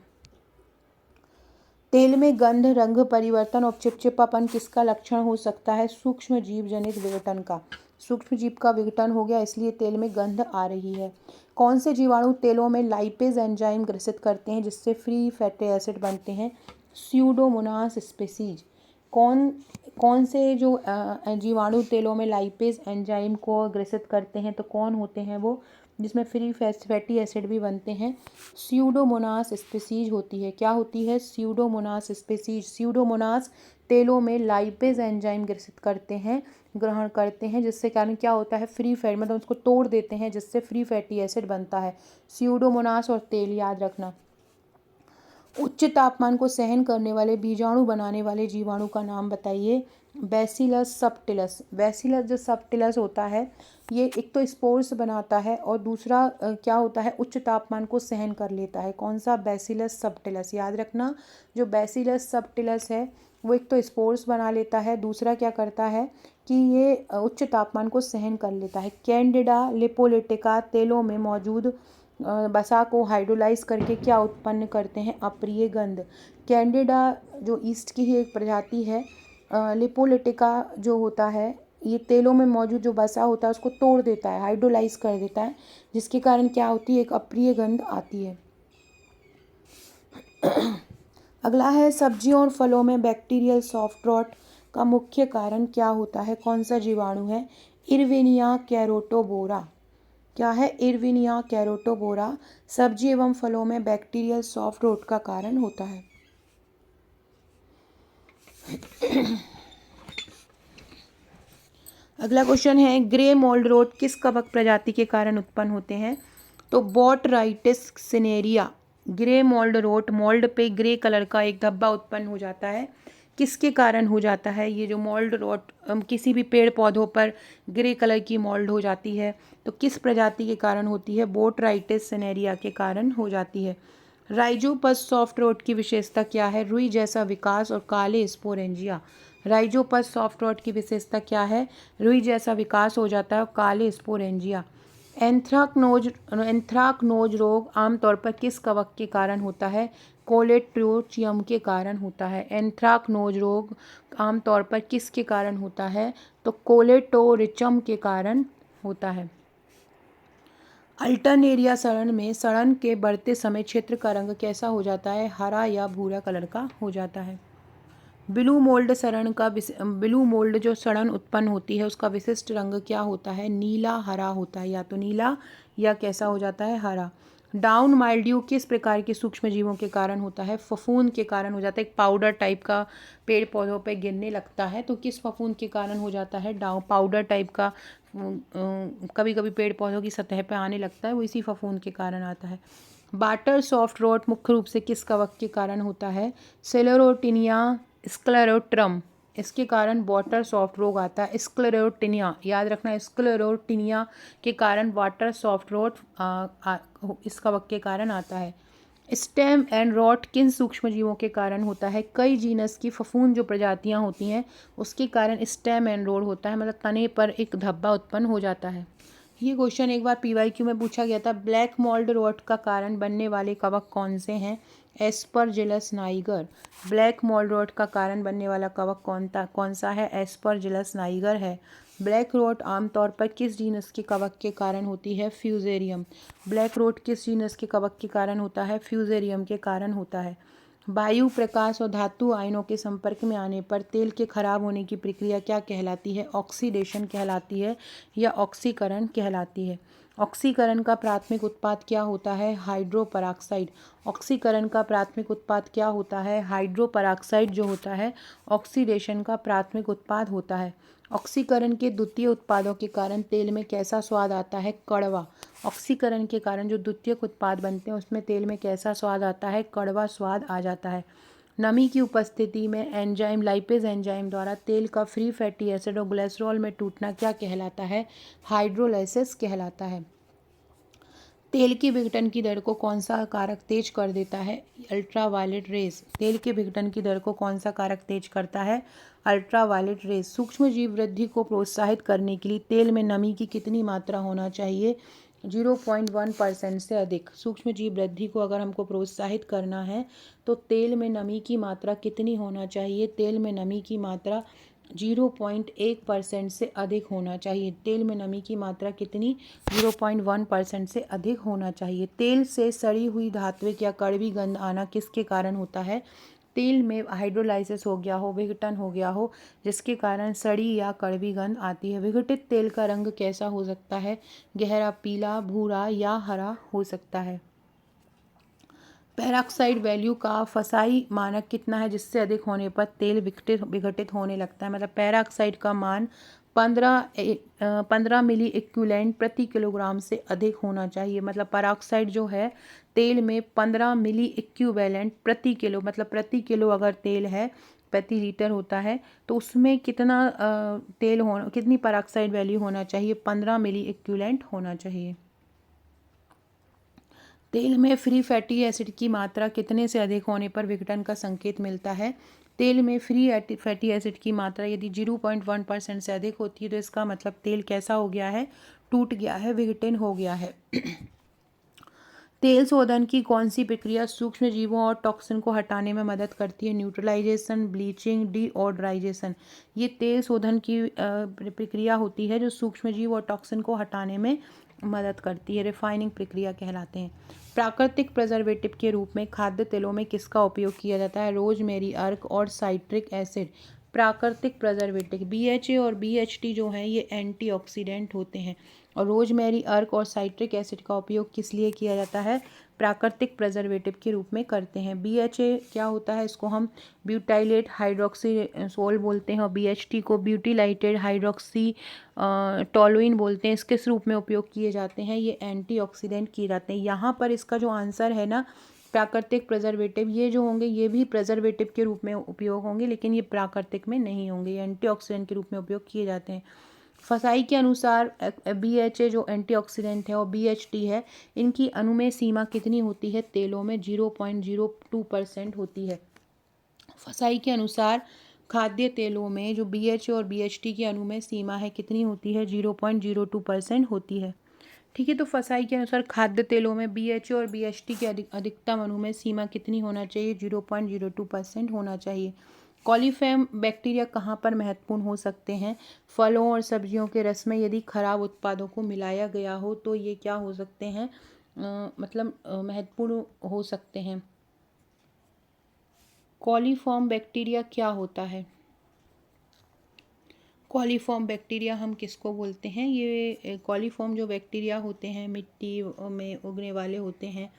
तेल में गंध, रंग परिवर्तन और चिपचिपापन किसका लक्षण हो सकता है, सूक्ष्म जीव जनित विघटन का। सूक्ष्म जीव का विघटन हो गया इसलिए तेल में गंध आ रही है। कौन से जीवाणु तेलों में लाइपेज एंजाइम ग्रसित करते हैं जिससे फ्री फैटी एसिड बनते हैं, स्यूडोमोनास स्पीसीज। कौन से जो जीवाणु तेलों में लाइपेज एंजाइम को ग्रसित करते हैं, तो कौन होते हैं वो, जिसमें फ्री फैटी एसिड भी बनते हैं, स्यूडोमोनास स्पीसीज होती है। क्या होती है, स्यूडोमोनास स्पीसीज। स्यूडोमोनास तेलों में लाइपेज एंजाइम ग्रहण करते हैं जिससे कारण क्या होता है, फ्री फैट, मतलब उसको तोड़ देते हैं जिससे फ्री फैटी एसिड बनता है। स्यूडोमोनास और तेल याद रखना। उच्च तापमान को सहन करने वाले बीजाणु बनाने वाले जीवाणु का नाम बताइए। बैसिलस सबटिलस। बैसिलस जो सबटिलस होता है ये एक तो स्पोर्स बनाता है और दूसरा क्या होता है, उच्च तापमान को सहन कर लेता है। कौन सा? बैसिलस सबटिलस। याद रखना, जो बैसिलस सबटिलस है वो एक तो स्पोर्स बना लेता है, दूसरा क्या करता है कि ये उच्च तापमान को सहन कर लेता है। कैंडिडा लिपोलिटिका तेलों में मौजूद वसा को हाइड्रोलाइज करके क्या उत्पन्न करते हैं? अप्रिय गंध। कैंडिडा जो ईस्ट की ही एक प्रजाति है, लिपोलिटिका जो होता है ये तेलों में मौजूद जो वसा होता है उसको तोड़ देता है, हाइड्रोलाइज कर देता है, जिसके कारण क्या होती है? एक अप्रिय गंध आती है। अगला है सब्जियों और फलों में बैक्टीरियल सॉफ्ट रॉट का मुख्य कारण क्या होता है? कौन सा जीवाणु है? इरविनिया कैरोटोबोरा। क्या है? इरविनिया कैरोटोबोरा सब्जी एवं फलों में बैक्टीरियल सॉफ्ट रॉट का कारण होता है। अगला क्वेश्चन है ग्रे मोल्ड रोट किस कवक प्रजाति के कारण उत्पन्न होते हैं? तो botrytis cinerea. Grey mould rot, mould पे ग्रे कलर का एक धब्बा उत्पन्न हो जाता है, किसके कारण हो जाता है? ये जो मोल्ड रोट किसी भी पेड़ पौधों पर ग्रे कलर की मोल्ड हो जाती है तो किस प्रजाति के कारण होती है? बॉटराइटिस सिनेरिया के कारण हो जाती है। राइजोपस सॉफ्ट रोट की विशेषता क्या है? रुई जैसा विकास और काले स्पोरेंजिया। राइजोपस सॉफ्ट रोट की विशेषता क्या है? रुई जैसा विकास हो जाता है और काले स्पोरेंजिया। एंथ्राकनोज रोग आमतौर पर किस कवक के कारण होता है? कोलेट्रोचियम के कारण होता है। एंथ्राकनोज रोग आमतौर पर किसके कारण होता है? तो कोलेटोरिचम के कारण होता है। अल्टरनेरिया सड़न में सड़न के बढ़ते समय क्षेत्र का रंग कैसा हो जाता है? हरा या भूरा कलर का हो जाता है। ब्लू मोल्ड जो सड़न उत्पन्न होती है उसका विशिष्ट रंग क्या होता है? नीला हरा होता है, या तो नीला या कैसा हो जाता है? हरा। डाउन माइल्ड्यू किस प्रकार के सूक्ष्म जीवों के कारण होता है? फफूंद के कारण हो जाता है। एक पाउडर टाइप का पेड़ पौधों पे गिरने लगता है तो किस फफूंद के कारण हो जाता है? पाउडर टाइप का कभी कभी पेड़ पौधों की सतह पे आने लगता है, वो इसी फफूंद के कारण आता है। बाटर सॉफ्ट रॉट मुख्य रूप से किस कवक के कारण होता है? सेलेरोटिनिया स्क्लेरोट्रम। इसके कारण वाटर सॉफ्ट रोग आता है। स्क्लेरोटिनिया, याद रखना, स्क्लेरोटिनिया के कारण वाटर सॉफ्ट रोग इस कवक के कारण आता है। स्टेम एंड रॉट किन सूक्ष्म जीवों के कारण होता है? कई जीनस की फफूंद जो प्रजातियां होती हैं उसके कारण स्टेम एंड रॉट होता है, मतलब तने पर एक धब्बा उत्पन्न हो जाता है। ये क्वेश्चन एक बार पीवाईक्यू में पूछा गया था। ब्लैक मोल्ड रॉट का कारण बनने वाले कवक कौन से हैं? Aspergillus niger. Black mould rot का कारण बनने वाला कवक कौन सा है? एस्परजिलस नाइगर है। ब्लैक रॉट आमतौर पर किस जीनस के कवक के कारण होती है? फ्यूजेरियम। ब्लैक रॉट किस जीनस के कवक के कारण होता है? फ्यूजेरियम के कारण होता है। वायु, प्रकाश और धातु आयनों के संपर्क में आने पर तेल के खराब होने की प्रक्रिया क्या कहलाती है? ऑक्सीडेशन कहलाती है या ऑक्सीकरण कहलाती है। ऑक्सीकरण का प्राथमिक उत्पाद क्या होता है? हाइड्रोपराक्साइड। ऑक्सीकरण का प्राथमिक उत्पाद क्या होता है? हाइड्रोपराक्साइड जो होता है ऑक्सीडेशन का प्राथमिक उत्पाद होता है। ऑक्सीकरण के द्वितीय उत्पादों के कारण तेल में कैसा स्वाद आता है? कड़वा। ऑक्सीकरण के कारण जो द्वितीयक उत्पाद बनते हैं उसमें तेल में कैसा स्वाद आता है? कड़वा स्वाद आ जाता है। नमी की उपस्थिति में एंजाइम लाइपेज एंजाइम द्वारा तेल का फ्री फैटी एसिड और ग्लिसरॉल में टूटना क्या कहलाता है? हाइड्रोलाइसिस कहलाता है। तेल के विघटन की दर को कौन सा कारक तेज कर देता है? Ultraviolet rays. तेल के विघटन की दर को कौन सा कारक तेज करता है? Ultraviolet rays. सूक्ष्म जीव वृद्धि को प्रोत्साहित करने के लिए तेल में नमी की कितनी मात्रा होना चाहिए? 0.1% से अधिक। सूक्ष्म जीव वृद्धि को अगर हमको प्रोत्साहित करना है तो तेल में नमी की मात्रा कितनी होना चाहिए? तेल में नमी की मात्रा 0.1% से अधिक होना चाहिए। तेल में नमी की मात्रा कितनी? 0.1% से अधिक होना चाहिए। तेल से सड़ी हुई धात्विक या कड़वी गंध आना किसके कारण होता है? तेल में हाइड्रोलाइसिस हो गया हो, विघटन हो गया हो, जिसके कारण सड़ी या कड़वी गंध आती है। विघटित तेल का रंग कैसा हो सकता है? गहरा पीला, भूरा या हरा हो सकता है। पेरोक्साइड वैल्यू का फसाई मानक कितना है जिससे अधिक होने पर तेल विघटित होने लगता है? मतलब पेरोक्साइड का मान 15 मिली इक्विवेलेंट प्रति किलोग्राम से अधिक होना चाहिए। मतलब पेरोक्साइड जो है तेल में 15 मिली इक्विवेलेंट प्रति किलो, मतलब प्रति किलो अगर तेल है, प्रति लीटर होता है, तो उसमें कितना तेल होना, कितनी पेरोक्साइड वैल्यू होना चाहिए, 15 मिली इक्विवेलेंट होना चाहिए। तेल में फ्री फैटी एसिड की मात्रा कितने से अधिक होने पर विघटन का संकेत मिलता है। तेल में फ्री फैटी एसिड की मात्रा यदि 0.1% से अधिक होती है तो इसका मतलब तेल कैसा हो गया है, टूट गया है, विघटन हो गया है। तेल शोधन की कौन सी प्रक्रिया सूक्ष्म जीवों और टॉक्सिन को हटाने में मदद करती है। Neutralisation, bleaching, deodorisation. ये तेल शोधन की प्रक्रिया होती है जो सूक्ष्म जीव और टॉक्सिन को हटाने में मदद करती है। रिफाइनिंग प्रक्रिया कहलाते हैं। प्राकृतिक प्रिजर्वेटिव के रूप में खाद्य तेलों में किसका उपयोग किया जाता है। रोजमेरी, अर्क और साइट्रिक एसिड। प्राकृतिक प्रिजर्वेटिव BHA और BHT जो है ये एंटीऑक्सीडेंट होते हैं। और रोजमेरी, अर्क और साइट्रिक एसिड का उपयोग किस लिए किया जाता है, प्राकृतिक प्रिजर्वेटिव के रूप में करते हैं। BHA क्या होता है, इसको हम ब्यूटाइलेट हाइड्रोक्सीसोल बोलते हैं और BHT को ब्यूटिलाइटेड हाइड्रोक्सी टोलुइन बोलते हैं। इसके रूप में उपयोग किए जाते हैं, ये एंटीऑक्सीडेंट किए जाते हैं। यहाँ पर इसका जो आंसर है ना, प्राकृतिक प्रिजर्वेटिव, ये जो होंगे ये भी प्रिजर्वेटिव के रूप में उपयोग होंगे, लेकिन ये प्राकृतिक में नहीं होंगे, ये एंटीऑक्सीडेंट के रूप में उपयोग किए जाते हैं। फसाई के अनुसार BHA जो एंटीऑक्सीडेंट है और BHT है, इनकी अनुमेय सीमा कितनी होती है, तेलों में 0.02% होती है। फसाई के अनुसार खाद्य तेलों में जो BHA और BHT की अनुमेय सीमा है कितनी होती है, 0.02% होती है। ठीक है, तो फसाई के अनुसार खाद्य तेलों में BHA और BHT की अधिकतम अनुमेय सीमा कितनी होना चाहिए, 0.02% होना चाहिए। कॉलीफॉर्म बैक्टीरिया कहाँ पर महत्वपूर्ण हो सकते हैं। फलों और सब्जियों के रस में यदि खराब उत्पादों को मिलाया गया हो तो ये क्या हो सकते हैं, महत्वपूर्ण हो सकते हैं। कॉलीफॉर्म बैक्टीरिया क्या होता है। कॉलीफॉर्म बैक्टीरिया हम किसको बोलते हैं, ये कॉलीफॉर्म जो बैक्टीरिया होते हैं मिट्टी में उगने वाले होते हैं,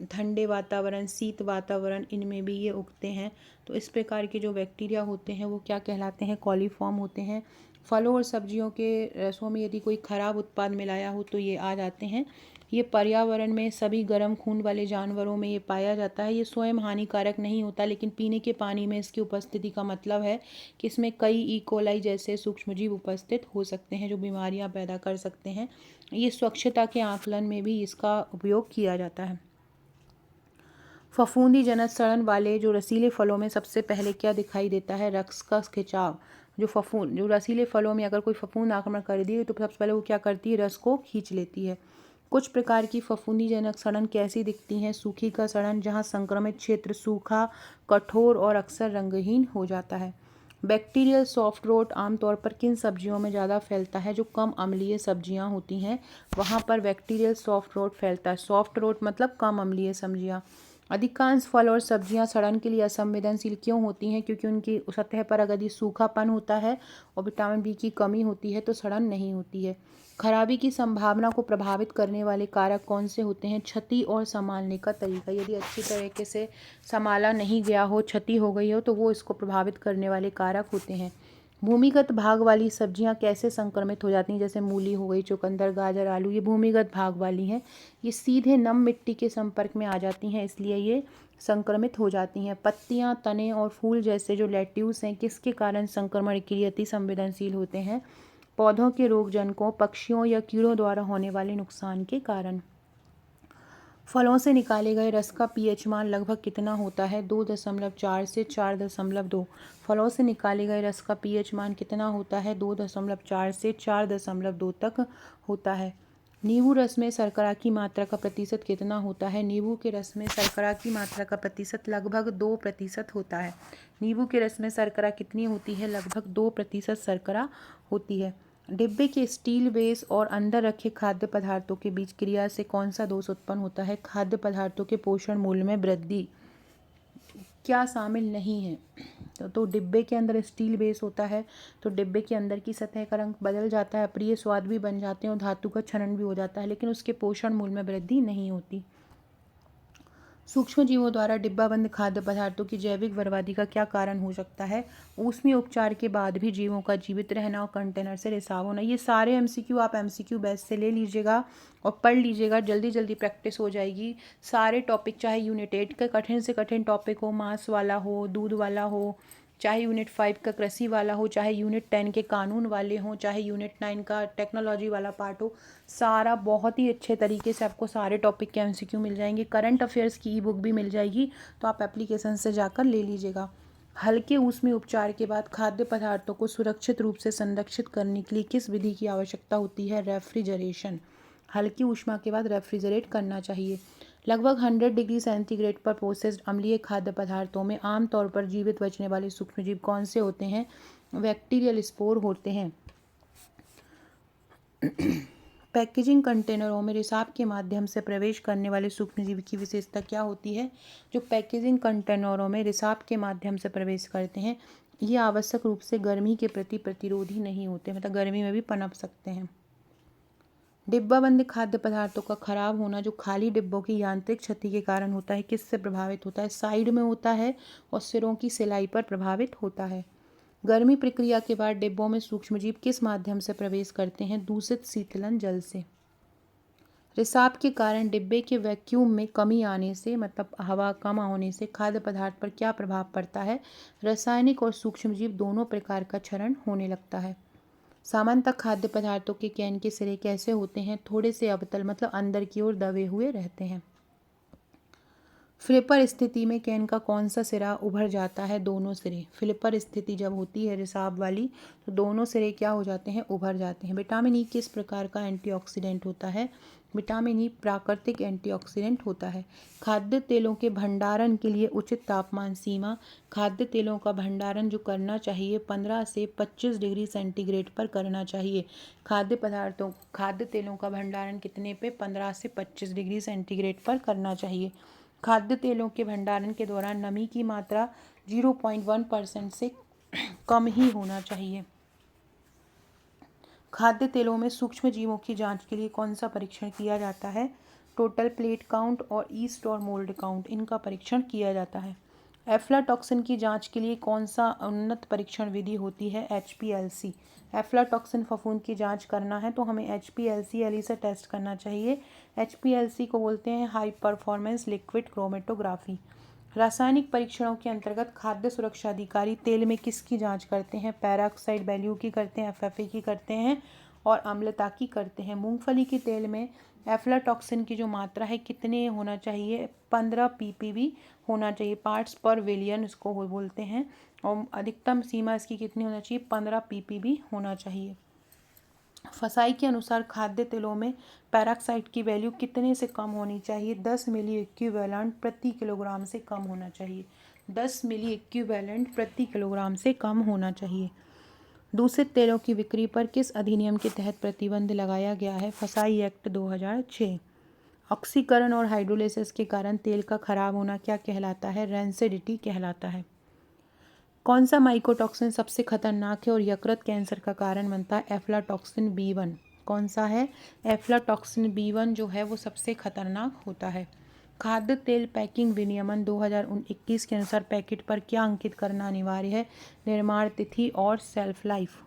ठंडे वातावरण, शीत वातावरण, इनमें भी ये उगते हैं। तो इस प्रकार के जो बैक्टीरिया होते हैं वो क्या कहलाते हैं, कॉलीफॉर्म होते हैं। फलों और सब्जियों के रसों में यदि कोई खराब उत्पाद मिलाया हो तो ये आ जाते हैं। ये पर्यावरण में सभी गर्म खून वाले जानवरों में ये पाया जाता है। ये स्वयं हानिकारक नहीं होता, लेकिन पीने के पानी में इसकी उपस्थिति का मतलब है कि इसमें कई E. coli जैसे सूक्ष्मजीव उपस्थित हो सकते हैं जो बीमारियां पैदा कर सकते हैं। ये स्वच्छता के आकलन में भी इसका उपयोग किया जाता है। फफूंदी जनक सड़न वाले जो रसीले फलों में सबसे पहले क्या दिखाई देता है, रक्त का खिंचाव। जो रसीले फलों में अगर कोई फफूंद आक्रमण कर दी तो सबसे पहले वो क्या करती है, रस को खींच लेती है। कुछ प्रकार की फफूंदीजनक सड़न कैसी दिखती हैं, सूखी का सड़न, जहाँ संक्रमित क्षेत्र सूखा, कठोर और अक्सर रंगहीन हो जाता है। बैक्टीरियल सॉफ्ट रोट आमतौर पर किन सब्जियों में ज़्यादा फैलता है, जो कम अम्लीय सब्जियां होती हैं वहाँ पर बैक्टीरियल सॉफ्ट रोट फैलता है। सॉफ्ट रोट मतलब कम अम्लीय सब्जियाँ। अधिकांश फल और सब्जियां सड़न के लिए असंवेदनशील क्यों होती हैं, क्योंकि उनकी सतह पर अगर ये सूखापन होता है और विटामिन B की कमी होती है तो सड़न नहीं होती है। खराबी की संभावना को प्रभावित करने वाले कारक कौन से होते हैं, क्षति और संभालने का तरीका। यदि अच्छी तरीके से संभाला नहीं गया हो, क्षति हो गई हो, तो वो इसको प्रभावित करने वाले कारक होते हैं। भूमिगत भाग वाली सब्जियां कैसे संक्रमित हो जाती हैं, जैसे मूली हो गई, चुकंदर, गाजर, आलू, ये भूमिगत भाग वाली हैं। ये सीधे नम मिट्टी के संपर्क में आ जाती हैं, इसलिए ये संक्रमित हो जाती हैं। पत्तियां, तने और फूल जैसे जो लेट्यूस हैं, किसके कारण संक्रमण के लिए अति संवेदनशील होते हैं, पौधों के रोगजनकों, पक्षियों या कीड़ों द्वारा होने वाले नुकसान के कारण। फलों से निकाले गए रस का pH मान लगभग कितना होता है, 2.4 से 4.2। फलों से निकाले गए रस का pH मान कितना होता है, 2.4 से 4.2 तक होता है। नींबू रस में शर्करा की मात्रा का प्रतिशत कितना होता है। नींबू के रस में शर्करा की मात्रा का प्रतिशत लगभग 2% होता है। नींबू के रस में शर्करा कितनी होती है, लगभग 2% शर्करा होती है। डिब्बे के स्टील बेस और अंदर रखे खाद्य पदार्थों के बीच क्रिया से कौन सा दोष उत्पन्न होता है, खाद्य पदार्थों के पोषण मूल्य में वृद्धि क्या शामिल नहीं है। तो डिब्बे के अंदर स्टील बेस होता है तो डिब्बे के अंदर की सतह का रंग बदल जाता है, अप्रिय स्वाद भी बन जाते हैं और धातु का क्षरण भी हो जाता है, लेकिन उसके पोषण मूल्य में वृद्धि नहीं होती। सूक्ष्म जीवों द्वारा डिब्बाबंद खाद्य पदार्थों की जैविक बर्बादी का क्या कारण हो सकता है? ऊष्मीय उपचार के बाद भी जीवों का जीवित रहना और कंटेनर से रिसाव होना। ये सारे एमसीक्यू आप एमसीक्यू बेस से ले लीजिएगा और पढ़ लीजिएगा, जल्दी जल्दी प्रैक्टिस हो जाएगी। सारे टॉपिक, चाहे यूनिट 8 का कठिन से कठिन टॉपिक हो, मांस वाला हो, दूध वाला हो, चाहे यूनिट 5 का कृषि वाला हो, चाहे यूनिट 10 के कानून वाले हों, चाहे यूनिट 9 का टेक्नोलॉजी वाला पार्ट हो, सारा बहुत ही अच्छे तरीके से आपको सारे टॉपिक के एमसीक्यू मिल जाएंगे। करंट अफेयर्स की ई बुक भी मिल जाएगी, तो आप एप्लीकेशन से जाकर ले लीजिएगा। हल्के ऊष्मीय उपचार के बाद खाद्य पदार्थों को सुरक्षित रूप से संरक्षित करने के लिए किस विधि की आवश्यकता होती है? रेफ्रिजरेशन। हल्की ऊष्मा के बाद रेफ्रिजरेट करना चाहिए। लगभग 100 डिग्री सेंटीग्रेड पर प्रोसेस्ड अम्लीय खाद्य पदार्थों में आमतौर पर जीवित बचने वाले सूक्ष्मजीव कौन से होते हैं? बैक्टीरियल स्पोर होते हैं। पैकेजिंग कंटेनरों में रिसाव के माध्यम से प्रवेश करने वाले सूक्ष्मजीव की विशेषता क्या होती है? जो पैकेजिंग कंटेनरों में रिसाव के माध्यम से प्रवेश करते हैं, ये आवश्यक रूप से गर्मी के प्रति प्रतिरोधी नहीं होते, मतलब गर्मी में भी पनप सकते हैं। डिब्बाबंद खाद्य पदार्थों का खराब होना जो खाली डिब्बों की यांत्रिक क्षति के कारण होता है, किससे प्रभावित होता है? साइड में होता है और सिरों की सिलाई पर प्रभावित होता है। गर्मी प्रक्रिया के बाद डिब्बों में सूक्ष्मजीव किस माध्यम से प्रवेश करते हैं? दूषित शीतलन जल से। रिसाव के कारण डिब्बे के वैक्यूम में कमी आने से, मतलब हवा कम होने से खाद्य पदार्थ पर क्या प्रभाव पड़ता है? रासायनिक और सूक्ष्मजीव दोनों प्रकार का क्षरण होने लगता है। सामान्यतः खाद्य पदार्थों के कैन के सिरे कैसे होते हैं? थोड़े से अवतल, मतलब अंदर की ओर दबे हुए रहते हैं। फ्लिपर स्थिति में कैन का कौन सा सिरा उभर जाता है? दोनों सिरे। फ्लिपर स्थिति जब होती है रिसाव वाली, तो दोनों सिरे क्या हो जाते हैं? उभर जाते हैं। विटामिन ई किस प्रकार का एंटीऑक्सीडेंट होता है? विटामिन ई प्राकृतिक एंटीऑक्सीडेंट होता है। खाद्य तेलों के भंडारण के लिए उचित तापमान सीमा। खाद्य तेलों का भंडारण जो करना चाहिए 15 से 25 डिग्री सेंटीग्रेड पर करना चाहिए। खाद्य तेलों का भंडारण कितने पे? 15 से 25 डिग्री सेंटीग्रेड पर करना चाहिए। खाद्य तेलों के भंडारण के दौरान नमी की मात्रा 0.1% से कम ही होना चाहिए। खाद्य तेलों में सूक्ष्म जीवों की जांच के लिए कौन सा परीक्षण किया जाता है? टोटल प्लेट काउंट और ईस्ट और मोल्ड काउंट, इनका परीक्षण किया जाता है। एफ्लाटॉक्सिन की जांच के लिए कौन सा उन्नत परीक्षण विधि होती है? HPLC। एफ्लाटॉक्सिन फफूंद की जांच करना है तो हमें HPLC से टेस्ट करना चाहिए। HPLC को बोलते हैं हाई परफॉर्मेंस लिक्विड क्रोमेटोग्राफी। रासायनिक परीक्षणों के अंतर्गत खाद्य सुरक्षा अधिकारी तेल में किसकी जांच करते हैं? पैराऑक्साइड वैल्यू की करते हैं, FFA की करते हैं और अम्लता की करते हैं। मूंगफली के तेल में एफ्लाटॉक्सिन की जो मात्रा है कितने होना चाहिए? 15 ppb होना चाहिए। पार्ट्स पर बिलियन इसको बोलते हैं, और अधिकतम सीमा इसकी कितनी होना चाहिए? 15 ppb होना चाहिए। फसाई के अनुसार खाद्य तेलों में पैराक्साइड की वैल्यू कितने से कम होनी चाहिए? 10 मिली इक्विवेलेंट प्रति किलोग्राम से कम होना चाहिए। 10 मिली इक्विवेलेंट प्रति किलोग्राम से कम होना चाहिए। दूषित तेलों की बिक्री पर किस अधिनियम के तहत प्रतिबंध लगाया गया है? फसाई एक्ट 2006। ऑक्सीकरण और हाइड्रोलिसिस के कारण तेल का खराब होना क्या कहलाता है? रेंसिडिटी कहलाता है। कौन सा माइकोटॉक्सिन सबसे खतरनाक है और यकृत कैंसर का कारण बनता है? Aflatoxin B1। कौन सा है? एफ्लाटॉक्सिन B1 जो है वो सबसे खतरनाक होता है। खाद्य तेल पैकिंग विनियमन 2021 के अनुसार पैकेट पर क्या अंकित करना अनिवार्य है? निर्माण तिथि और सेल्फ लाइफ।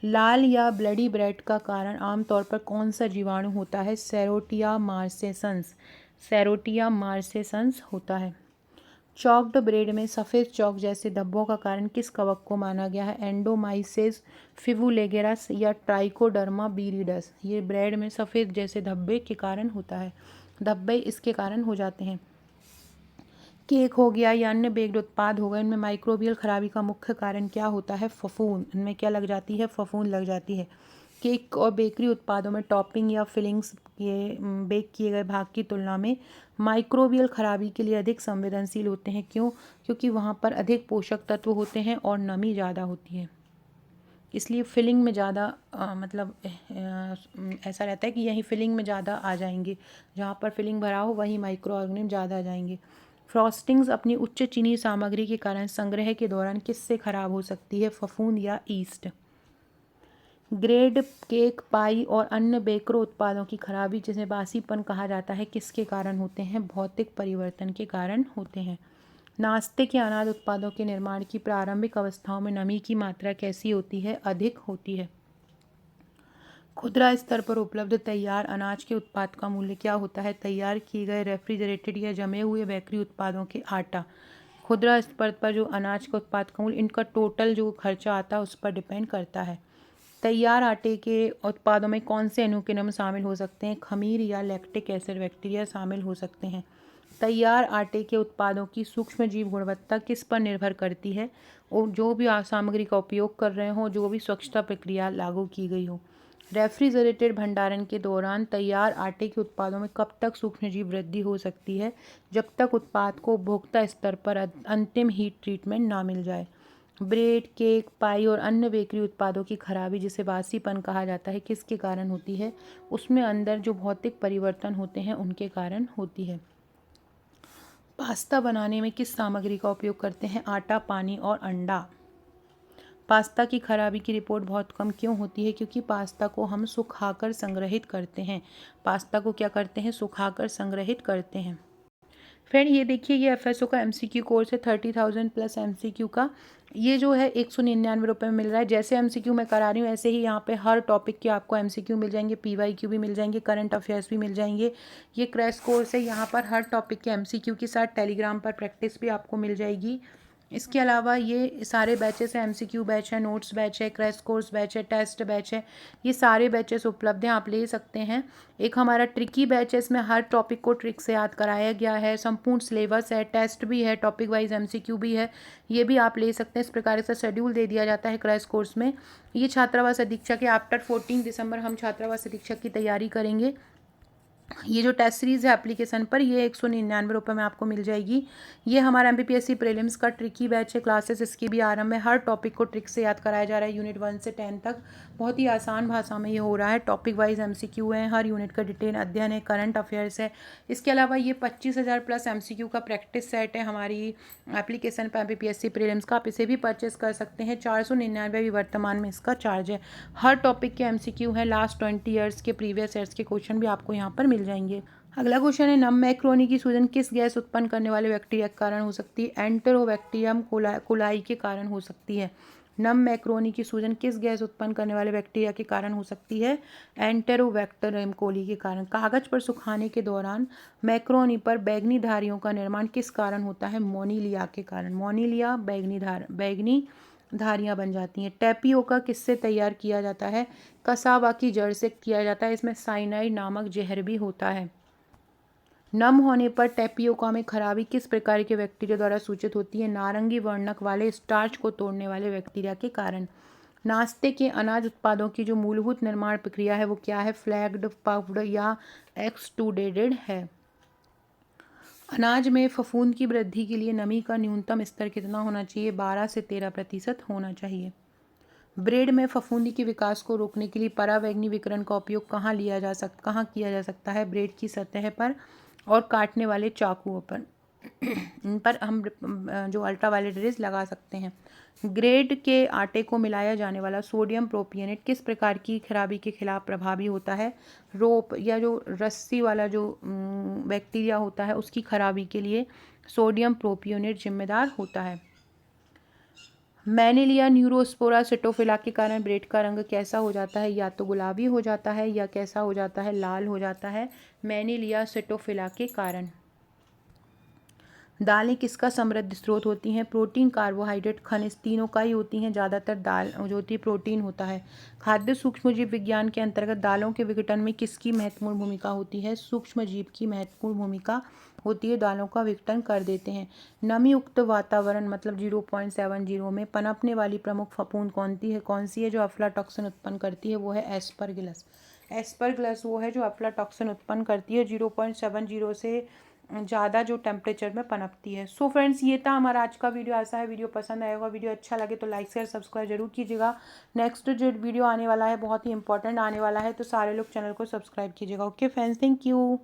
लाल या ब्लडी ब्रेड का कारण आमतौर पर कौन सा जीवाणु होता है? सेरोटिया मार्सेसंस। सेरोटिया मार्सेसंस होता है। चॉक्ड ब्रेड में सफ़ेद चौक जैसे धब्बों का कारण किस कवक को माना गया है? एंडोमाइसिस फिवुलेगेरस या ट्राइकोडर्मा विरिडस। ये ब्रेड में सफ़ेद जैसे धब्बे के कारण होता है, धब्बे इसके कारण हो जाते हैं। केक हो गया या अन्य बेक्ड उत्पाद हो गए, इनमें माइक्रोबियल खराबी का मुख्य कारण क्या होता है? फफूंद। इनमें क्या लग जाती है? फफूंद लग जाती है। केक और बेकरी उत्पादों में टॉपिंग या फिलिंग्स के बेक किए गए भाग की तुलना में माइक्रोबियल खराबी के लिए अधिक संवेदनशील होते हैं। क्यों? क्योंकि वहाँ पर अधिक पोषक तत्व होते हैं और नमी ज़्यादा होती है, इसलिए फिलिंग में ज़्यादा ऐसा रहता है कि यही फिलिंग में ज़्यादा आ जाएंगे, जहाँ पर फिलिंग भरा हो वहीं माइक्रो ऑर्गेनिज्म ज़्यादा आ जाएंगे। फ्रॉस्टिंग्स अपनी उच्च चीनी सामग्री के कारण संग्रह के दौरान किससे खराब हो सकती है? फफूंद या ईस्ट। ब्रेड, केक, पाई और अन्य बेकरी उत्पादों की खराबी जिसे बासीपन कहा जाता है किसके कारण होते हैं? भौतिक परिवर्तन के कारण होते हैं। नाश्ते के अनाज उत्पादों के निर्माण की प्रारंभिक अवस्थाओं में नमी की मात्रा कैसी होती है? अधिक होती है। खुदरा स्तर पर उपलब्ध तैयार अनाज के उत्पाद का मूल्य क्या होता है? तैयार किए गए रेफ्रिजरेटेड या जमे हुए बेकरी उत्पादों के आटा। खुदरा स्तर पर जो अनाज के उत्पाद का मूल्य, इनका टोटल जो खर्चा आता है उस पर डिपेंड करता है। तैयार आटे के उत्पादों में कौन से अनुकीर्णन शामिल हो सकते हैं? खमीर या लैक्टिक एसिड बैक्टीरिया शामिल हो सकते हैं। तैयार आटे के उत्पादों की सूक्ष्मजीव गुणवत्ता किस पर निर्भर करती है? और जो भी आप सामग्री का उपयोग कर रहे हो, जो भी स्वच्छता प्रक्रिया लागू की गई हो। रेफ्रिजरेटेड भंडारण के दौरान तैयार आटे के उत्पादों में कब तक सूक्ष्मजीव वृद्धि हो सकती है? जब तक उत्पाद को उपभोक्ता स्तर पर अंतिम हीट ट्रीटमेंट ना मिल जाए। ब्रेड, केक, पाई और अन्य बेकरी उत्पादों की खराबी जिसे बासीपन कहा जाता है किसके कारण होती है? उसमें अंदर जो भौतिक परिवर्तन होते हैं उनके कारण होती है। पास्ता बनाने में किस सामग्री का उपयोग करते हैं? आटा, पानी और अंडा। पास्ता की खराबी की रिपोर्ट बहुत कम क्यों होती है? क्योंकि पास्ता को हम सुखाकर संग्रहित करते हैं। पास्ता को क्या करते हैं? सुखाकर संग्रहित करते हैं। फ्रेंड ये देखिए, ये एफएसओ का एमसीक्यू कोर्स है 30,000 प्लस एमसीक्यू का। ये जो है 199 रुपये में मिल रहा है। जैसे एमसीक्यू मैं करा रही हूँ ऐसे ही यहाँ पे हर टॉपिक के आपको एमसीक्यू मिल जाएंगे, पीवाईक्यू भी मिल जाएंगे, करंट अफेयर्स भी मिल जाएंगे। ये क्रैश कोर्स है, यहाँ पर हर टॉपिक के एमसीक्यू के साथ टेलीग्राम पर प्रैक्टिस भी आपको मिल जाएगी। इसके अलावा ये सारे बैचेस हैं, एमसीक्यू बैच है, नोट्स बैच है, क्रैश कोर्स बैच है, टेस्ट बैच है। ये सारे बैचेस उपलब्ध हैं, आप ले सकते हैं। एक हमारा ट्रिकी बैच है, इसमें हर टॉपिक को ट्रिक से याद कराया गया है, संपूर्ण सिलेबस है, टेस्ट भी है, टॉपिक वाइज एमसीक्यू भी है। ये भी आप ले सकते हैं। इस प्रकार से शेड्यूल दे दिया जाता है क्रैश कोर्स में। ये छात्रावास अधीक्षक है। आफ्टर 14 दिसंबर हम छात्रावास अधीक्षक की तैयारी करेंगे। ये जो टेस्ट सीरीज़ है एप्लीकेशन पर, ये 199 रुपये में आपको मिल जाएगी। ये हमारा एमपीपीएससी प्रीलिम्स का ट्रिकी बैच है। क्लासेस इसकी भी आरंभ है। हर टॉपिक को ट्रिक से याद कराया जा रहा है। यूनिट 1 से 10 तक बहुत ही आसान भाषा में ये हो रहा है। टॉपिक वाइज एमसीक्यू है, हर यूनिट का डिटेल अध्ययन है, करंट अफेयर्स है। इसके अलावा ये 25,000 प्लस एमसीक्यू का प्रैक्टिस सेट है हमारी एप्लीकेशन पर एमपीपीएससी प्रीलिम्स का। आप इसे भी परचेस कर सकते हैं। 499 भी वर्तमान में इसका चार्ज है। हर टॉपिक के एमसीक्यू है, लास्ट 20 ईयर्स के प्रीवियस ईयर्स के क्वेश्चन भी आपको यहाँ पर मिल जाएंगे। अगला क्वेश्चन है, नम मैक्रोनी की सूजन किस गैस उत्पन्न करने वाले बैक्टीरिया के कारण हो सकती है? एंटेरोबैक्टीरियम कोलाई के कारण हो सकती है। नम मैक्रोनी की सूजन किस गैस उत्पन्न करने वाले बैक्टीरिया के कारण हो सकती है? एंटेरोबैक्टीरियम कोली के कारण। कागज पर सुखाने के दौरान मैक्रोनी पर बैंगनी धारियों का निर्माण किस कारण होता है? मोनीलिया के कारण। मोनीलिया बैंगनी धारियाँ बन जाती हैं। टैपियोका किससे तैयार किया जाता है? कसावा की जड़ से किया जाता है। इसमें साइनाइड नामक जहर भी होता है। नम होने पर टैपियोका में खराबी किस प्रकार के बैक्टीरिया द्वारा सूचित होती है? नारंगी वर्णक वाले स्टार्च को तोड़ने वाले बैक्टीरिया के कारण। नाश्ते के अनाज उत्पादों की जो मूलभूत निर्माण प्रक्रिया है वो क्या है? फ्लैग्ड, पफ्ड या एक्सट्रूडेड है। अनाज में फफूंद की वृद्धि के लिए नमी का न्यूनतम स्तर कितना होना चाहिए? 12 से 13% होना चाहिए। ब्रेड में फफूंदी के विकास को रोकने के लिए पराबैंगनी विकिरण का उपयोग कहाँ किया जा सकता है? ब्रेड की सतह पर और काटने वाले चाकुओं पर। इन पर हम जो अल्ट्रावायलेट रेज लगा सकते हैं। ब्रेड के आटे को मिलाया जाने वाला सोडियम प्रोपियोनेट किस प्रकार की खराबी के खिलाफ प्रभावी होता है? रोप या जो रस्सी वाला जो बैक्टीरिया होता है उसकी खराबी के लिए सोडियम प्रोपियोनेट जिम्मेदार होता है। मैनेलिया न्यूरोस्पोरा सिटोफिला के कारण ब्रेड का रंग कैसा हो जाता है? या तो गुलाबी हो जाता है या कैसा हो जाता है? लाल हो जाता है। मैनेलिया सिटोफिला के कारण। दालें किसका समृद्ध स्रोत होती हैं? प्रोटीन, कार्बोहाइड्रेट, खनिज तीनों का ही होती हैं। ज़्यादातर दाल जो होती है प्रोटीन होता है। खाद्य सूक्ष्मजीव विज्ञान के अंतर्गत दालों के विघटन में किसकी महत्वपूर्ण भूमिका होती है? सूक्ष्मजीव की महत्वपूर्ण भूमिका होती है। दालों का विघटन कर देते हैं। नमी युक्त वातावरण मतलब 0.70 में पनपने वाली प्रमुख फफूंद कौन सी है जो अफ्लाटॉक्सिन उत्पन्न करती है? वो है एस्परगिलस। एस्परगिलस वो है जो अफ्लाटॉक्सिन उत्पन्न करती है 0.70 से ज़्यादा जो टेम्परेचर में पनपती है। सो फ्रेंड्स, ये था हमारा आज का वीडियो। ऐसा है वीडियो पसंद आएगा, वीडियो अच्छा लगे तो लाइक शेयर सब्सक्राइब जरूर कीजिएगा। नेक्स्ट जो वीडियो आने वाला है बहुत ही इंपॉर्टेंट आने वाला है, तो सारे लोग चैनल को सब्सक्राइब कीजिएगा। Okay friends, thank you.